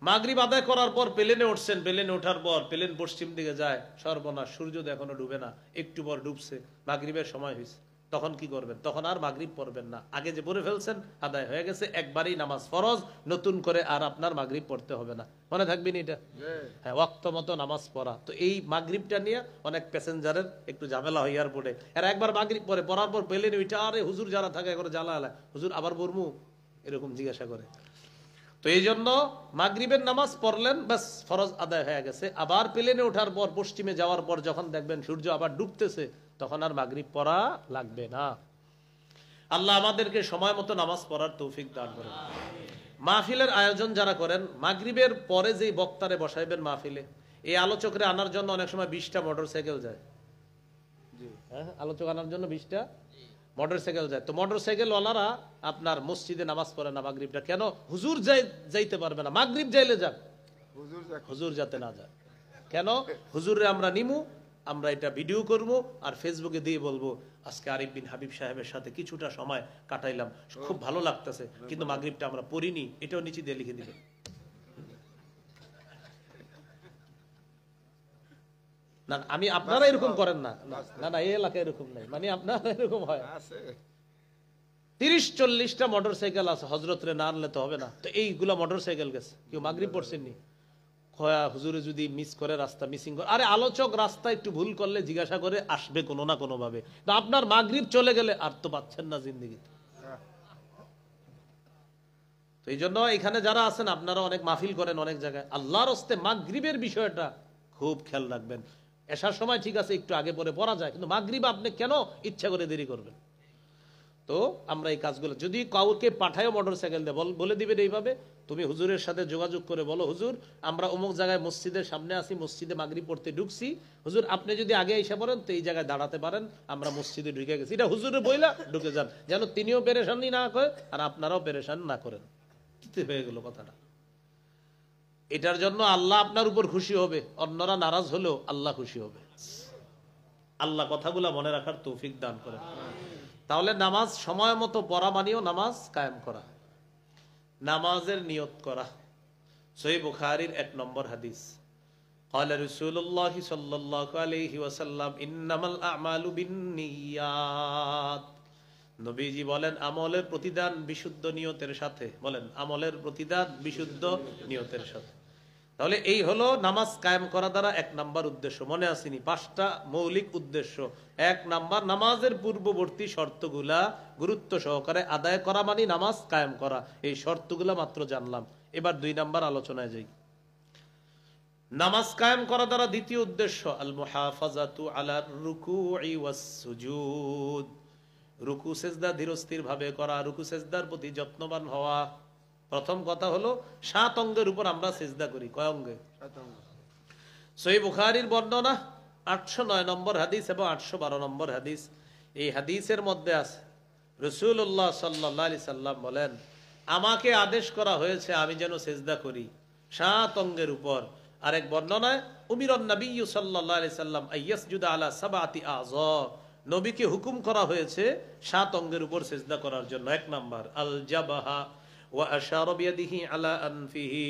মাগরিব আদায় করার পর প্লেনে উঠছেন, প্লেনে ওঠার পর প্লেন পশ্চিম দিকে যায়, সর্বনাশ, সূর্য এখনো ডুবে না, একটু পর ডুবছে, মাগরিবের সময় হয়েছে। তখন কি করবেন? তখন আর মাগরিব পড়বেন না, আগে যে পড়ে ফেলছেন আদায় হয়ে গেছে, একবারই নামাজ ফরজ, নতুন করে আর আপনার মাগরিব পড়তে হবে না। মনে থাকবেন এটা? হ্যাঁ, ওয়াক্ত মতো নামাজ পড়া। তো এই মাগরিবটা নিয়ে অনেক প্যাসেঞ্জারের একটু ঝামেলা হয় এয়ারপোর্টে। এর একবার মাগরিব পরে পড়ার পর প্লেনে উঠে, আরে হুজুর যারা থাকে করে জ্বালা আলা, হুজুর আবার পড়মু, এরকম জিজ্ঞাসা করে। তো এই জন্য মাগরিবের নামাজ পড়লেন, ব্যাস ফরজ আদায় হয়ে গেছে। আবার প্লেনে ওঠার পর পশ্চিমে যাওয়ার পর যখন দেখবেন সূর্য আবার ডুবতেছে, তখন আর মাগরিব পড়া লাগবে না। আল্লাহ আমাদেরকে সময় মতো নামাজ পড়ার তৌফিক দান করেন। মাহফিলের আয়োজন যারা করেন, মাগরিবের পরে যেই বক্তারে বসাইবেন মাহফিলে, এই আলোচকরে আনার জন্য অনেক সময় 20টা মোটরসাইকেল যায়। হ্যাঁ, আলোচক আনার জন্য 20টা মোটরসাইকেল যায়। তো মোটরসাইকেল ওয়ালারা আপনার মসজিদে নামাজ পড়ে না মাগরিবটা। কেন? হুজুর যাইতে পারবে না, মাগরিব যাইলে যাক, হুজুর যাতে না যায়। কেন? হুজুরে আমরা নিমু, আমরা এটা ভিডিও করব আর ফেসবুকে দিয়ে বলবো, আজকে আরিফ বিন হাবিব সাহেবের সাথে কিছুটা সময় কাটাইলাম, খুব ভালো লাগতেছে, কিন্তু মাগরিবটা আমরা পড়িনি, এটাও নিচে দিয়ে লিখে দিবেন। না, আমি আপনারা এরকম করেন না, না না, এই এলাকায় এরকম নাই, মানে আপনারা এরকম হয়। 30-40টা মোটরসাইকেল আছে, হযরত রে না আনলে তো হবে না। তো এইগুলা মোটরসাইকেল গেছে, কেউ মাগরিব পড়ছেননি, হুজুরে যদি মিস করে, রাস্তা মিসিং করে, আরে আলোচক রাস্তা একটু ভুল করলে জিজ্ঞাসা করে আসবে কোনো না কোনো ভাবে। তো আপনার মাগরিব চলে গেলে আর তো পাচ্ছেন না জিন্দেগিতে। তো এই জন্য এখানে যারা আছেন, আপনারা অনেক মাহফিল করেন অনেক জায়গায়, আল্লাহর হস্তে মাগরিবের বিষয়টা খুব খেয়াল রাখবেন। এসার সময় ঠিক আছে একটু আগে পরে পড়া যায়, কিন্তু মাগরিব আপনি কেন ইচ্ছা করে দেরি করবেন? তো আমরা এই কাজগুলো যদি কাউকে পাঠায় মোটরসাইকেল দিয়ে বলে দিবেন এইভাবে, তুমি হুজুরের সাথে যোগাযোগ করে বলো, হুজুর আমরা অমুক জায়গায় মসজিদের সামনে আছি, মসজিদে মাগরিব পড়তে ঢুকছি, হুজুর আপনি যদি আগে এসে পড়েন তো এই জায়গায় দাঁড়াতে পারেন, আমরা মসজিদে ঢুকে গেছি, এটা হুজুরে বইলা ঢুকে যান, যেন তিনিও পেরেশানি না করে আর আপনারাও পেরেশান না করেন। কি হয়ে গেল কথাটা? এটার জন্য আল্লাহ আপনার উপর খুশি হবে, অন্যরা নারাজ হলেও আল্লাহ খুশি হবে। আল্লাহ কথাগুলা মনে রাখার তৌফিক দান করে। তাহলে নামাজ সময় মতো পড়া মানেও নামাজ কায়েম করা, নামাজের নিয়ত করা। সহিহ বুখারীর 1 নম্বর হাদিস, قال رسول الله صلى الله عليه وسلم انما الاعمال بالنيات। নবীজি বলেন আমলের প্রতিদান বিশুদ্ধ নিয়তের সাথে। বলেন আমলের প্রতিদান বিশুদ্ধ নিয়তের সাথে। তাহলে এই হলো নামাজ কায়েম করা দ্বারা 1 নাম্বার উদ্দেশ্য। মনে আসেনি 5টা মৌলিক উদ্দেশ্য। 1 নাম্বার, নামাজের পূর্ববর্তী শর্তগুলা গুরুত্ব সহকারে আদায় করা মানে নামাজ কায়েম করা। এই শর্তগুলা মাত্র জানলাম। এবার 2 নাম্বার আলোচনায় যাই। নামাজ কায়েম করা দ্বারা দ্বিতীয় উদ্দেশ্য আল মুহাফাজাতু আলার রুকুই ওয়াস সুজুদ। রুকু সেজদা ধীরস্থির ভাবে করা, রুকু সেজদার প্রতি যত্নবান হওয়া। প্রথম কথা হলো 7 অঙ্গের উপর আমরা সেজদা করি। কয় অঙ্গে? 7 অঙ্গ। সহিহ বুখারীর বর্ণনা 809 নম্বর হাদিস এবং 812 নম্বর হাদিস। এই হাদিসের মধ্যে আছে রাসূলুল্লাহ সাল্লাল্লাহু আলাইহি সাল্লাম বলেন, আমাকে আদেশ করা হয়েছে আমি যেন সেজদা করি 7 অঙ্গের উপর। আরেক বর্ণনায় উমিরান নবী সাল্লাল্লাহু আলাইহি সাল্লাম আইয়াসজুদা আলা সাবআতি আযা। নবীকে হুকুম করা হয়েছে 7 অঙ্গের উপর সেজদা করার জন্য। 1 নাম্বার আল জাবাহা ওয়া আশারা বিয়াদিহি আলা আনফিহি।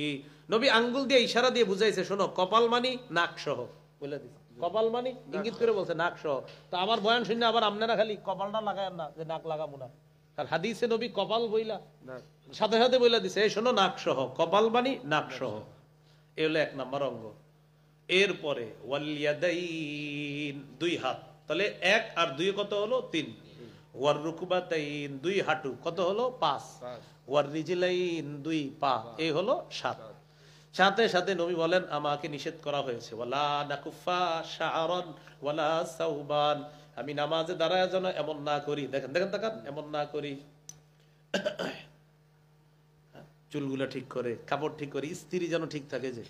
নবী আঙ্গুল দিয়ে ইশারা দিয়ে বুঝাইছে, শোনো কপাল মানি নাক সহ। বলে দিছে কপাল মানি, ইঙ্গিত করে বলছে নাক সহ। তো আমার বয়ান শুনে আবার আপনারা খালি কপালটা লাগায়েন না যে নাক লাগাবো না, কারণ হাদিসে নবী কপাল বইলা সাথে সাথে বইলা দিছে এই শোনো নাক সহ, কপাল মানি নাক সহ। এই হলো 1 নাম্বার অঙ্গ। এরপরে ওয়াল ইয়াদাইন, 2 হাত। তাহলে 1 আর 2 কত হলো? 3। ওয়ার রুকবাতাইন, 2 হাঁটু, কত হলো? 5। ওয়ার রিজলাইন, 2 পা, এই হলো 7। সাথে সাথে নবী বলেন আমাকে নিষেধ করা হয়েছে ওয়ালা নাকুফা শাআরান ওয়ালা সাওবান। আমি নামাজে দাঁড়ায় যেন এমন না করি, দেখেন দেখেন দেখেন, এমন না করি চুলগুলা ঠিক করে, কাপড় ঠিক করে, স্ত্রী যেন ঠিক থাকে। যে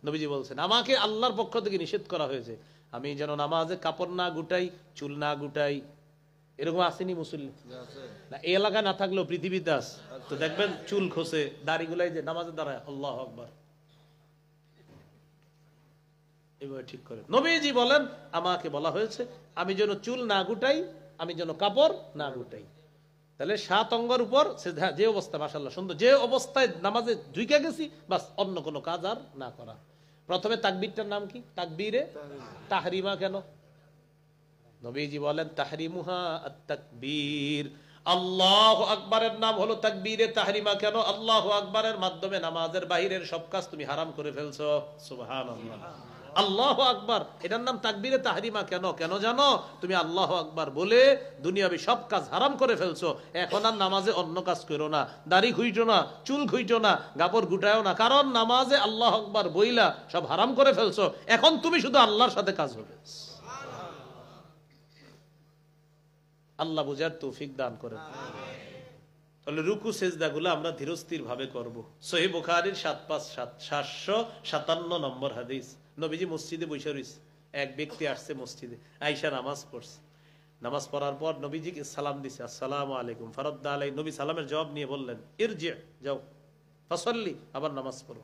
নবীজি বলছেন আমাকে আল্লাহর পক্ষ থেকে নিষেধ করা হয়েছে আমি যেন নামাজে কাপড় না গুটাই, চুল না গুটাই। এরকম আসেনি মুসল্লি? না, এই এলাকায় না থাকলেও পৃথিবীতে আছে। তো দেখবেন চুল খোসে, দাড়ি গুলাই যে নামাজে দাঁড়ায়, আল্লাহু আকবার, এভাবে ঠিক করে। নবীজি বলেন আমাকে বলা হয়েছে আমি যেন চুল না গুটাই, আমি যেন কাপড় না গুটাই। তাহলে 7 অঙ্গের উপর যে অবস্থা, মাশাআল্লাহ সুন্দর, যে অবস্থায় নামাজে ঢুকে গেছি বাস, অন্য কোনো কাজ আর না করা। প্রথমে তাকবীরটার নাম কি? তাকবীরে তাহরিমা। কেন? নবীজি বলেন তাহরিমুহা আত-তাকবীর। আল্লাহু আকবারের নাম হলো তাকবীরে তাহরিমা। কেন? আল্লাহু আকবারের মাধ্যমে নামাজের বাহিরের সব কাজ তুমি হারাম করে ফেলছো। সুবহানাল্লাহ, আল্লাহু আকবার, এটার নাম তাকবীরে তাহরিমা। কেন? কেন জানো? তুমি আল্লাহু আকবার বলে দুনিয়াবি সব কাজ হারাম করে ফেলছো। এখন আর নামাজে অন্য কাজ করো না, দাড়ি খুইটো না, চুল খুইটো না, কাপড় গুটায়ও না, কারণ নামাজে আল্লাহু আকবার বইলা সব হারাম করে ফেলছো। এখন তুমি শুধু আল্লাহর সাথে কাজ হবে। আল্লাহ বুঝার তৌফিক দান করেন। তাহলে রুকু সেজদাগুলো আমরা ধীরস্থির ভাবে করব। সহিহ বুখারীর 757 নম্বর হাদিস। নবীজি মসজিদে বসে রইছে, এক ব্যক্তি আসছে মসজিদে, আয়েশা নামাজ পড়ছে। নামাজ পড়ার পর নবীজিকে সালাম দিছে, আসসালামু আলাইকুম। ফারাদ্দা আলাই, নবী সালামের জবাব নিয়ে বললেন ইরজি, যাও, ফাসাল্লি, আবার নামাজ পড়ো।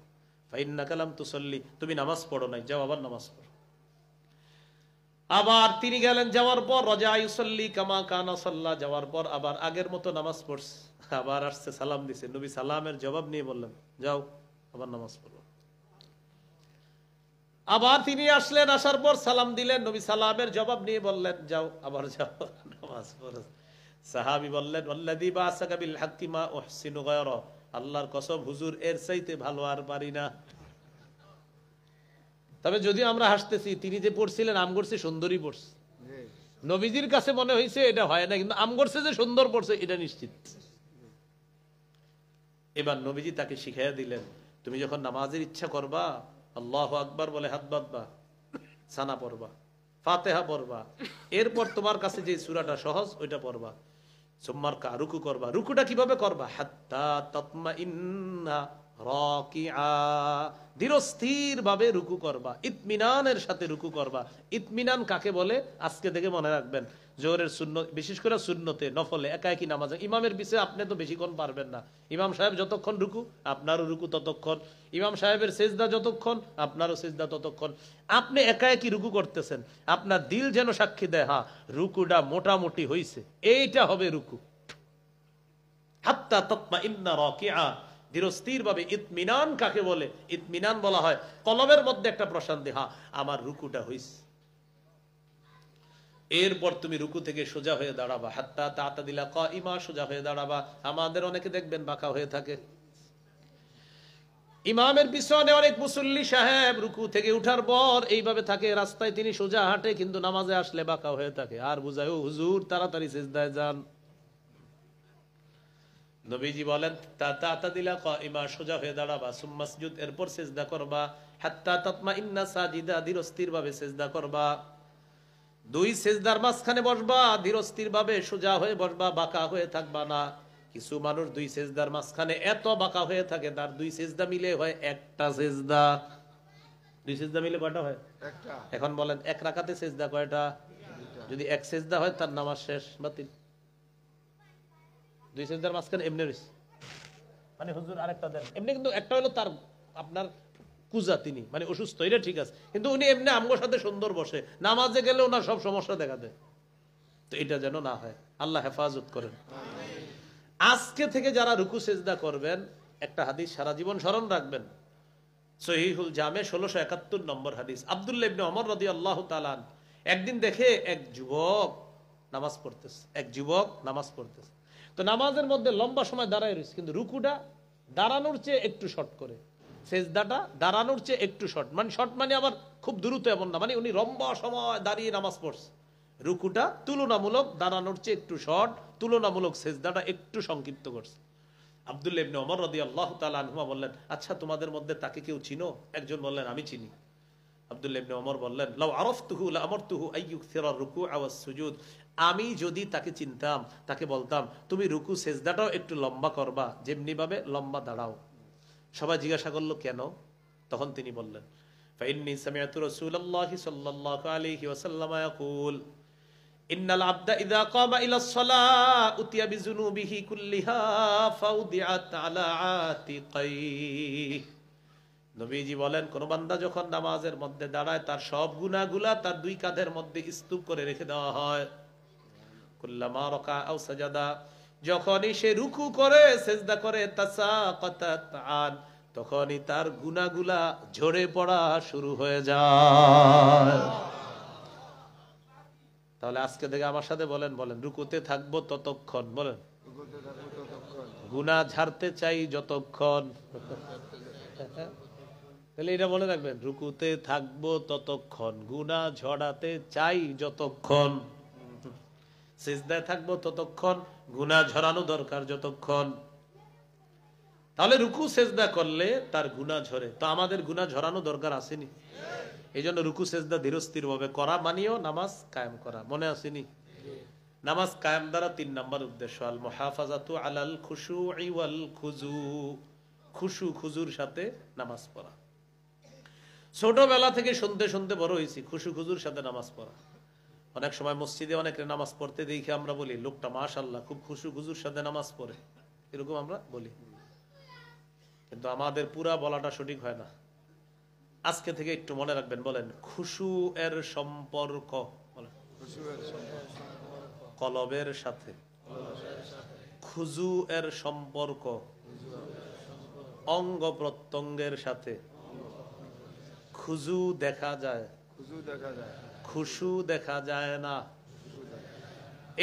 ফাইন্নাকা লাম তুসাল্লি, তুমি নামাজ পড়ো নাই, যাও আবার নামাজ পড়ো। আবার তিনি গেলেন, যাওয়ার পর রাজা ইউসাল্লি কামা কানা সাল্লা, যাওয়ার পর আবার আগের মতো নামাজ পড়ছে। আবার আসছে, সালাম দিছে, নবী সালামের জবাব নিয়ে বললেন যাও আবার নামাজ পড়ো। আবার তিনি আসলেন, আসার পর সালাম দিলেন, নবী সালামের জবাব নিয়ে বললেন যাও আবার যাও নামাজ পড়ো। সাহাবী বললেন ওয়াল্লাযী বা'সাকা বিল হাক্কি মা উহসিনু গায়রা, আল্লাহর কসম হুজুর এর চাইতে ভালো আর পারি না। তবে যদি আমরা হাসতেছি, তিনি যে পড়ছিলেন আম করছে সুন্দরী পড়ছে, নবীজির কাছে মনে হয়েছে এটা হয় না, কিন্তু আম করছে যে সুন্দর পড়ছে এটা নিশ্চিত। এবার নবীজি তাকে শিখাইয়া দিলেন তুমি যখন নামাজের ইচ্ছা করবা আল্লাহু আকবার বলে হাত বাঁধবা, সানা পড়বা, ফাতিহা পড়বা, এরপর তোমার কাছে যে সূরাটা সহজ ওইটা পড়বা, সুম্মার কা রুকু করবা। রুকুটা কিভাবে করবা? হাত্তা তাতমাইন্না রাকিআ, ধীরস্থির ভাবে রুকু করবা, ইতমিনানের সাথে রুকু করবা। ইতমিনান কাকে বলে আজকে থেকে মনে রাখবেন। জোহরের সুন্নত, বিশেষ করে সুন্নতে নফলে একা একই নামাজে ইমামের পিছে আপনি তো বেশিক্ষণ পারবেন না। ইমাম সাহেব যতক্ষণ রুকু আপনারও রুকু ততক্ষণ, ইমাম সাহেবের সেজদা যতক্ষণ আপনারও সেজদা ততক্ষণ। আপনি একা একই রুকু করতেছেন, আপনার দিল যেন সাক্ষী দেয় হ্যাঁ রুকুটা মোটামুটি হইছে, এইটা হবে রুকু। হাত্তা তাতমাইন্না রাকিআ, ধীরস্থির ভাবে। ইতমিনান কাকে বলে? ইতমিনান বলা হয় কলবের মধ্যে একটা প্রশান্তি, হ্যাঁ আমার রুকুটা হইছে। এরপর তুমি রুকু থেকে সোজা হয়ে দাঁড়াবা, হাত্তা তাতাদিলা কাইমা, সোজা হয়ে দাঁড়াবা। আমাদের অনেকে দেখবেন বাঁকা হয়ে থাকে। ইমামের পিছনে অনেক মুসল্লি সাহেব রুকু থেকে উঠার পর এইভাবে থাকে, রাস্তায় তিনি সোজা হাঁটে, কিন্তু নামাজে আসলে বাঁকা হয়ে থাকে। আর বুঝায় ও হুজুর তাড়াতাড়ি সিজদায় যান। নবীজি বলেন তাতাদিলা কাইমা, সোজা হয়ে দাঁড়াবা, সুম্মা সুজুদ, এরপর সিজদা করবা, হাত্তা তাতমাইন্না সাজিদা, ধীরস্থির ভাবে সিজদা করবা। দুই সিজদার মাঝখানে বসবা, ধীরস্থির ভাবে সোজা হয়ে বসবা, বাঁকা হয়ে থাকবা না। কিছু মানুষ দুই সিজদার মাঝখানে এত বাঁকা হয়ে থাকে, তার দুই সিজদা মিলে হয় একটা সিজদা। দুই সিজদা মিলে কয়টা হয়? একটা। এখন বলেন এক রাকাতে সিজদা কয়টা? যদি এক সিজদা হয় তার নামাজ শেষ, বাতিল। দুই সিজদার মাঝখানে এমনি রইছে, মানে হুজুর আরেকটা দেন, এমনি কিন্তু একটা হলো তার আপনার কুজা, তিনি মানে অসুস্থ, এটা ঠিক আছে, কিন্তু উনি এমনি আমগোর সাথে সুন্দর বসে, নামাজে গেলে ওনার সব সমস্যা দেখা দেয়। তো এটা যেন না হয়, আল্লাহ হেফাজত করেন। আজকে থেকে যারা রুকু সেজদা করবেন, একটা হাদিস সারা জীবন স্মরণ রাখবেন। সহিহুল জামে 1671 নম্বর হাদিস। আব্দুল্লাহ ইবনে ওমর রাদিয়াল্লাহু তাআলা একদিন দেখে এক যুবক নামাজ পড়তেছে, এক যুবক নামাজ পড়তেছে। তো নামাজের মধ্যে লম্বা সময় দাঁড়ায় রয়েছে, কিন্তু রুকুটা দাঁড়ানোর চেয়ে একটু শর্ট করে, সেজদাটা দাঁড়ানোর চেয়ে একটু শর্ট, মানে শর্ট মানে আবার খুব দ্রুত এমন না, মানে উনি লম্বা সময় দাঁড়িয়ে নামাজ পড়ছে। রুকুটা তুলনামূলক দাঁড়ানোর চেয়ে একটু শর্ট, তুলনামূলক সেজদাটা একটু সংক্ষিপ্ত করছে। আব্দুল্লাহ ইবনে ওমর রাদিয়াল্লাহু তাআলা আনহুমা বললেন, আচ্ছা তোমাদের মধ্যে তাকে কেউ চিনো? একজন বললেন আমি চিনি। আব্দুল্লাহ ইবনে ওমর বললেন, লাউ আরাফতুহু লাআমারতুহু আইয়ুকসিরা আর-রুকুআ ওয়াস-সুজুদ, আমি যদি তাকে চিনতাম তাকে বলতাম তুমি রুকু সেজদাটাও একটু লম্বা করবা, যেমনি ভাবে লম্বা দাঁড়াও। সবাই জিজ্ঞাসা করলো কেন? তখন তিনি বললেন, ফাইন্নী সামিআতু রাসূলুল্লাহি সাল্লাল্লাহু আলাইহি ওয়াসাল্লাম ইয়াকুল ইন্নাল আবদা ইযা কামা ইলাস সালাহ উতিয়া বিযুনুবিহি কুল্লিহা ফাউদিআত আলা আতিকাইহি। নবীজি বলেন, কোন বান্দা যখন নামাজের মধ্যে দাঁড়ায় তার সব গুনাহগুলা তার দুই কাঁধের মধ্যে স্তূপ করে রেখে দেওয়া হয়। কুল্লামা রাকা আও সাজাদা, যখনই সে রুকু করে সিজদা করে, তাসাকাতাত আন, তখনই তার গুনাহগুলা ঝরে পড়া শুরু হয়ে যায়। তাহলে আজকে থেকে আমার সাথে বলেন, বলেন রুকুতে থাকবো ততক্ষণ, বলেন গুনাহ ঝাড়তে চাই যতক্ষণ। তাহলে এটা মনে রাখবেন, রুকুতে থাকবো ততক্ষণ, গুনাহ ঝরাতে চাই যতক্ষণ, সিজদায় থাকবো ততক্ষণ, গুনাহ ঝরানো দরকার যতক্ষণ। তাহলে রুকু সিজদা করলে তার গুনাহ ঝরে। তো আমাদের গুনাহ ঝরানো দরকার আসেনি? এই জন্য রুকু সিজদা ধীরস্থির ভাবে করা মানিও নামাজ কায়েম করা। মনে আসেনি? নামাজ কায়েম দ্বারা 3 নম্বর উদ্দেশ্য, আল মুহাফাজাতু আলাল খুশুই ওয়াল খুজু, খুশু খুজুর সাথে নামাজ পড়া। ছোটবেলা থেকে শুনতে শুনতে বড় হয়েছি খুশু খুজুর সাথে নামাজ পড়া। অনেক সময় মসজিদে অনেক নামাজ পড়তে দেখে আমরা বলি লোকটা মাশাআল্লাহ খুব খুশু খুজুর সাথে নামাজ পড়ে, এরকম আমরা বলি, কিন্তু আমাদের পুরা বলাটা সঠিক হয় না। আজকে থেকে একটু মনে রাখবেন, বলেন খুশু এর সম্পর্ক কলবের সাথে, খুজু এর সম্পর্ক অঙ্গ প্রত্যঙ্গের সাথে। খুজু দেখা যায়, খুশু দেখা যায় না।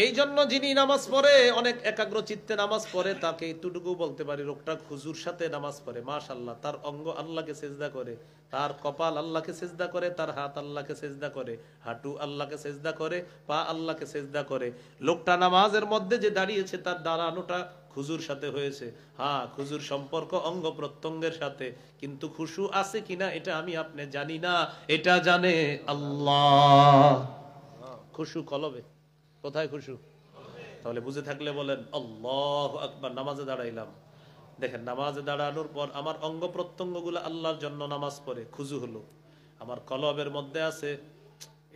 এই জন্য যিনি নামাজ পড়ে অনেক একাগ্র চিত্তে নামাজ পড়ে, তাকে এতটুকু বলতে পারি লোকটা খুজুর সাথে নামাজ পড়ে, মাশাআল্লাহ। তার অঙ্গ আল্লাহকে সিজদা করে, তার কপাল আল্লাহকে সিজদা করে, তার হাত আল্লাহকে সিজদা করে, হাঁটু আল্লাহকে সিজদা করে, পা আল্লাহকে সিজদা করে। লোকটা নামাজের মধ্যে যে দাঁড়িয়েছে তার দাঁড়ানোটা খুজুর সাথে হয়েছে। হ্যাঁ, খুজুর সম্পর্ক অঙ্গ প্রত্যঙ্গের সাথে, কিন্তু খুশু আছে কিনা এটা আমি আপনি জানি না, এটা জানে আল্লাহ। খুশু কলবে, কোথায় খুশু? তাহলে বুঝে থাকলে বলেন আল্লাহু আকবার। নামাজে দাঁড়াইলাম, দেখেন নামাজে দাঁড়ানোর পর আমার অঙ্গ প্রত্যঙ্গ গুলো আল্লাহর জন্য নামাজ পড়ে, খুজু হলো। আমার কলবের মধ্যে আছে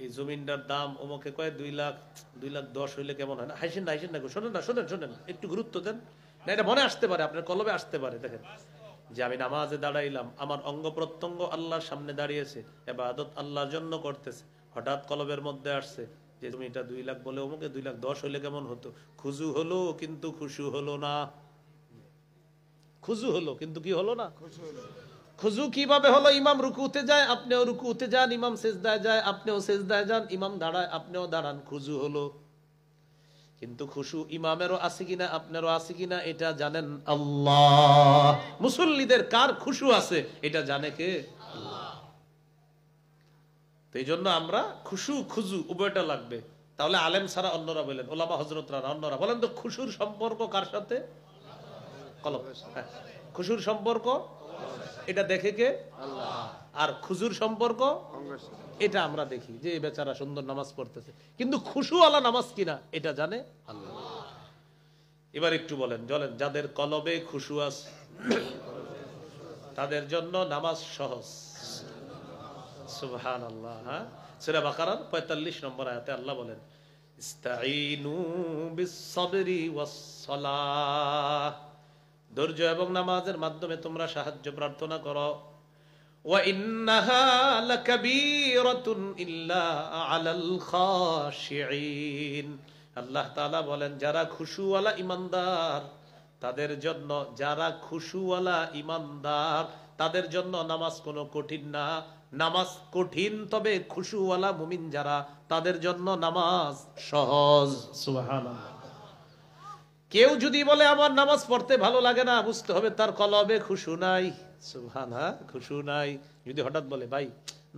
এই জমিনটার দাম ওমকে কয় 2 লাখ, 2,10,000 হইলে কেমন হয় না? হাসেন না, হাসেন না, শোনেন না, শোনেন শোনেন, একটু গুরুত্ব দেন না, এটা মনে আসতে পারে, আপনার কলবে আসতে পারে। দেখেন যে আমি নামাজে দাঁড়াইলাম, আমার অঙ্গ প্রত্যঙ্গ আল্লাহর সামনে দাঁড়িয়েছে, ইবাদত আল্লাহর জন্য করতেছে, হঠাৎ কলবের মধ্যে আসছে যে তুমি এটা 2 লাখ বলে ওমকে 2,10,000 হইলে কেমন হতো? খুজু হলো কিন্তু খুশু হলো না। খুজু হলো কিন্তু কি হলো না? খুজু কিভাবে হলো? ইমাম রুকুতে যায়, আপনিও রুকুতে যান, ইমাম সিজদায় যায়, আপনিও সিজদায় যান, ইমাম দাঁড়ায়, আপনিও দাঁড়ান, খুজু হলো। কিন্তু খুশু ইমামেরও আছে কিনা আপনারও আছে কিনা এটা জানেন আল্লাহ। মুসল্লিদের কার খুশু আছে এটা জানে কে? আল্লাহ। তো এই জন্য আমরা খুশু খুজু উভয়টা লাগবে। তাহলে আলেম ছাড়া অন্যরা বলেন, ওলামা হযরতরা অন্যরা বলেন তো খুশুর সম্পর্ক কার সাথে? কলব। হ্যাঁ, খুশুর সম্পর্ক এটা দেখে কে? আল্লাহ। আর খুজুর সম্পর্ক এটা আমরা দেখি যে বেচারা সুন্দর নামাজ পড়তেছে, কিন্তু খুশু আলা নামাজ কিনা এটা জানে আল্লাহ। এবার একটু বলেন, চলেন, যাদের কলবে খুশু আছে তাদের জন্য নামাজ সহজ। সুবহানাল্লাহ। হ্যাঁ, সূরা বাকারার 45 নম্বর আয়াতে আল্লাহ বলেন ইস্তাঈনু বিস-সাবরি ওয়াস-সালাহ, ধৈর্য এবং নামাজের মাধ্যমে তোমরা সাহায্য প্রার্থনা করো। ওয়া ইন্নাহা লাকাবীরাতুন ইল্লা আলাল খাশিঈন, আল্লাহ তাআলা বলেন যারা খুশুওয়ালা ঈমানদার তাদের জন্য, যারা খুশুওয়ালা ঈমানদার তাদের জন্য নামাজ কোনো কঠিন না। নামাজ কঠিন, তবে খুশুওয়ালা মুমিন যারা তাদের জন্য নামাজ সহজ। সুবহানাল্লাহ। কেউ যদি বলে আমার নামাজ পড়তে ভালো লাগে না, বুঝতে হবে তার কলবে খুশু নাই। সুবহানাল্লাহ, খুশু নাই। যদি হঠাৎ বলে ভাই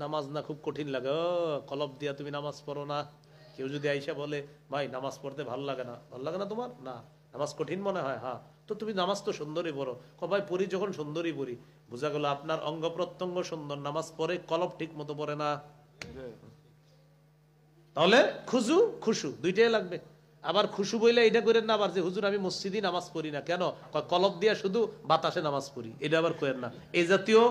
নামাজ না খুব কঠিন লাগে, ও কলব দিয়া তুমি নামাজ পড়ো না। কেউ যদি আইসা বলে ভাই নামাজ পড়তে ভালো লাগে না, ভালো লাগে না তোমার, না নামাজ কঠিন মনে হয়, হ্যাঁ তো তুমি নামাজ তো সুন্দরই পড়ো। ভাই পড়ি যখন সুন্দরই পড়ি, বোঝা গেল আপনার অঙ্গ প্রত্যঙ্গ সুন্দর, নামাজ পড়ে কলব ঠিক মতো পড়ে না। তাহলে খুজু খুশু দুইটাই লাগবে। আবার খুশু বইলে এটা করেন না আবার যে হুজুর আমি মসজিদে নামাজ পড়ি না, কেন? কলব দিয়া শুধু বাতাসে নামাজ পড়ি, এটা আবার করেন না। এই জাতীয়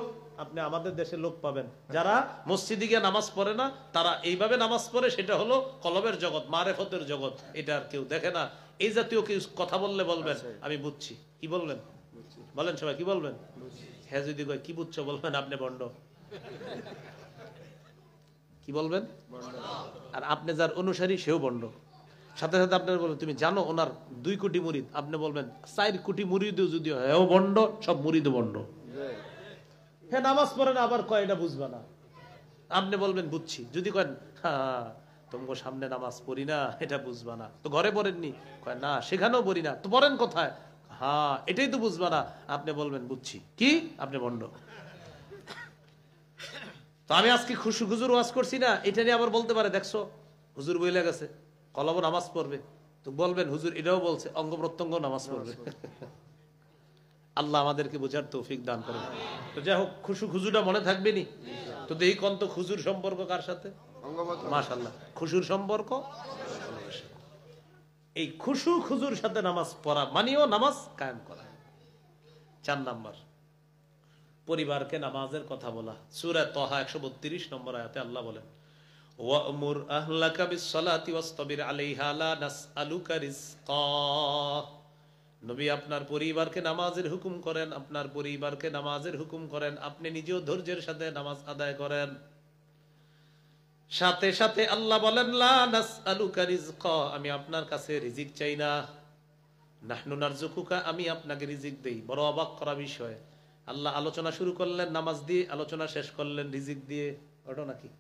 আপনি আমাদের দেশে লোক পাবেন যারা মসজিদে গিয়ে নামাজ পড়ে না, তারা এইভাবে নামাজ পড়ে, সেটা হলো কলবের জগৎ, মারেফতের জগৎ, এটা আর কেউ দেখে না। এই জাতীয় কেউ কথা বললে বলবেন আমি বুঝছি। কি বলবেন? বলেন সবাই, কি বলবেন? হ্যাঁ যদি কয় কি বুঝছো, বলবেন আপনি ভণ্ড। কি বলবেন? আর আপনি যার অনুসারী সেও ভণ্ড। সাথে সাথে আপনার বলবেন তুমি জানো ওনার 2 কোটি মুরিদ, আপনি বলবেন 4 কোটি মুরিদ যদি হয় ও ভণ্ড, সব মুরিদ ভণ্ড। হ্যাঁ নামাজ পড়ে না, আবার কয় এটা বুঝবা না, আপনি বলবেন বুঝছি। যদি কয়েন হ্যাঁ তোমার সামনে নামাজ পড়ি না, এটা বুঝবা না, তো ঘরে পড়েননি, কয় না সেখানেও পড়ি না, তো পড়েন কোথায়? হ্যাঁ এটাই তো বুঝবা না, আপনি বলবেন বুঝছি। কি? আপনি ভণ্ড। তো আমি আজকে খুশু হুজুর ওয়াজ করছি না, এটা নিয়ে আবার বলতে পারে দেখছো হুজুর বইলে গেছে কলব নামাজ পড়বে, তো বলবেন হুজুর এটাও বলছে অঙ্গ প্রত্যঙ্গ নামাজ পড়বে। আল্লাহ আমাদেরকে বোঝার তৌফিক দান করেন। তো যাই হোক, খুশু খুজুটা মনে থাকবে নি? তো দেখি কন্ত খুজুর সম্পর্ক কার সাথে? মাশাআল্লাহ, খুশুর সম্পর্ক। এই খুশু খুজুর সাথে নামাজ পড়া মানেও নামাজ কায়েম করা। 4 নাম্বার, পরিবারকে নামাজের কথা বলা। সূরা তাহা 132 নম্বর আয়াতে আল্লাহ বলেন ওয়া'মুর আহলাকা বিস-সালাতি ওয়াসতাবির আলাইহা লা নাসআলুকা রিজকা। নবী আপনার পরিবারকে নামাজের হুকুম করেন, আপনার পরিবারকে নামাজের হুকুম করেন, আপনি নিজেও ধৈর্যের সাথে নামাজ আদায় করেন। সাথে সাথে আল্লাহ বলেন লা নাসআলুকা রিজকা, আমি আপনার কাছে রিজিক চাই না। নাহনু নারযুকুকা, আমি আপনাকে রিজিক দেই। বড় অবাক করা বিষয়, আল্লাহ আলোচনা শুরু করলেন নামাজ দিয়ে, আলোচনা শেষ করলেন রিজিক দিয়ে। ওটা নাকি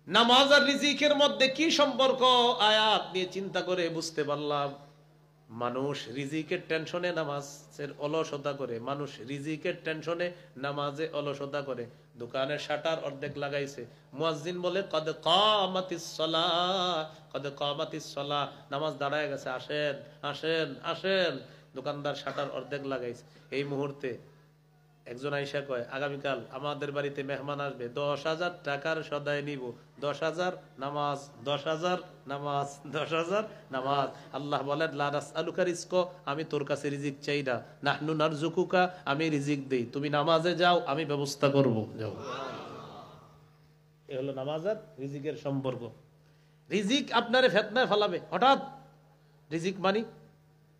নামাজ আর রিজিকের মধ্যে কি সম্পর্ক? আয়াত নিয়ে চিন্তা করে বুঝতে পারলাম মানুষ রিজিকের টেনশনে নামাজের অলসতা করে, মানুষ রিজিকের টেনশনে নামাজে অলসতা করে। দোকানের শাটার অর্ধেক লাগাইছে, মুয়াজ্জিন বলে কদ কামাতিস সালাহ, কদ কামাতিস সালাহ, নামাজ দাঁড়ায় গেছে, আসেন আসেন আসেন। দোকানদার শাটার অর্ধেক লাগাইছে। এই মুহূর্তে একজন আইসা কয়, আগামীকাল আমাদের বাড়িতে মেহমান আসবে, 10,000 টাকার সদাই নিব, 10,000 নামাজ, 10,000 নামাজ, 10,000 নামাজ। আল্লাহ বলেন লা নাসআলুকা রিজকা, আমি তোর কাছে রিজিক চাই না, নাহনু নারযুকুকা, আমি রিজিক দেই, তুমি নামাজে যাও, আমি ব্যবস্থা করব, যাও। এই হলো নামাজ আর রিজিকের সম্পর্ক। রিজিক আপনারে ফিতনায় ফেলাবে। হঠাৎ রিজিক মানি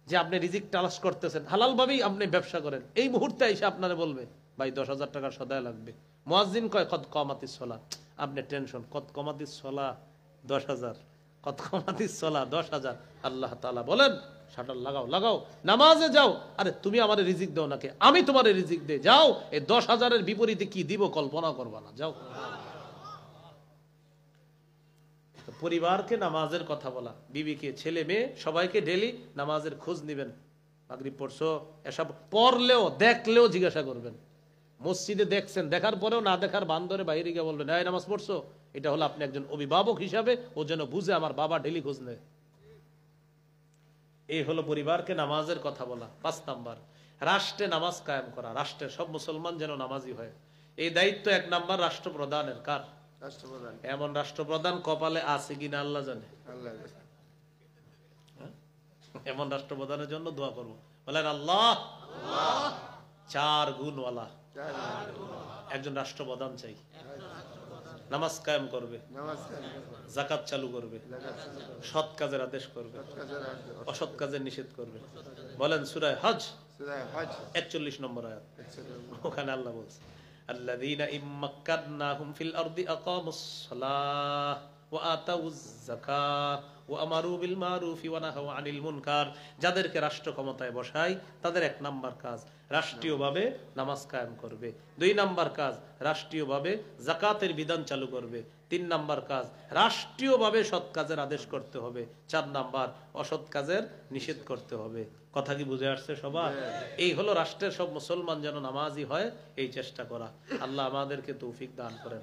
যে আপনি রিজিক তালাশ করতেছেন, হালাল ভাবেই আপনি ব্যবসা করেন, এই মুহূর্তে এসে আপনারে বলবে ভাই 10,000 টাকার সদায় লাগবে। মুয়াজ্জিন কয় কদ কামাতিস সালাহ, আপনি টেনশন, কদ কামাতিস সালাহ 10,000, কদ কামাতিস সালাহ 10,000। আল্লাহ তাআলা বলেন শাটার লাগাও লাগাও, নামাজে যাও। আরে তুমি আমারে রিজিক দাও নাকি, আমি তোমারে রিজিক দেই, যাও। এই 10,000-এর বিপরীতে কি দিব কল্পনা করবা না, যাও। পরিবারকে নামাজের কথা বলা, বিবিকে, ছেলে মেয়ে সবাইকে ডেলি নামাজের খোঁজ নিবেন। মাগরিব পড়ছো, এসব পড়লেও দেখলেও জিজ্ঞাসা করবেন। মসজিদে দেখছেন, দেখার পরেও না দেখার বান্দরে বাইরে গিয়ে বলবেন এই নামাজ পড়ছো। এটা হলো আপনি একজন অভিভাবক হিসাবে ও যেন বুঝে আমার বাবা ডেলি খোঁজ নেয়। এই হলো পরিবারকে নামাজের কথা বলা। 5 নাম্বার, রাষ্ট্রে নামাজ কায়েম করা, রাষ্ট্রের সব মুসলমান যেন নামাজি হয়। এই দায়িত্ব 1 নাম্বার রাষ্ট্রপ্রধানের। কার? রাষ্ট্রপ্রধান। এমন রাষ্ট্রপ্রধান কপালে আছে কিনা আল্লাহ জানে। এমন রাষ্ট্রপ্রধানের জন্য দোয়া করব, বলেন আল্লাহ 4 গুণওয়ালা একজন রাষ্ট্রপ্রধান চাই। নামাজ কায়েম করবে, যাকাত চালু করবে, সৎ কাজের আদেশ করবে, অসৎ কাজের নিষেধ করবে। বলেন সূরা হজ 41 নম্বর আয়াত, ওখানে আল্লাহ বলছে আল্লাযীনা ইম্মাক্কানাহুম ফিল আরদি আকামুস সালাহ ওয়া আতাউয যাকাত ওয়া আমারু বিল মারুফি ওয়া নাহাউ আনিল মুনকার। যাদেরকে রাষ্ট্র ক্ষমতায় বসাই তাদের 1 নাম্বার কাজ রাষ্ট্রীয়ভাবে নামাজ কায়েম করবে, 2 নাম্বার কাজ রাষ্ট্রীয়ভাবে যাকাতের বিধান চালু করবে, 3 নাম্বার কাজ রাষ্ট্রীয়ভাবে সৎ কাজের আদেশ করতে হবে, 4 নাম্বার অসৎ কাজের নিষেধ করতে হবে। কথা কি বুঝে আসছে সবার? এই হলো রাষ্ট্রের সব মুসলমান যেন নামাজি হয়, এই চেষ্টা করা। আল্লাহ আমাদেরকে তৌফিক দান করেন।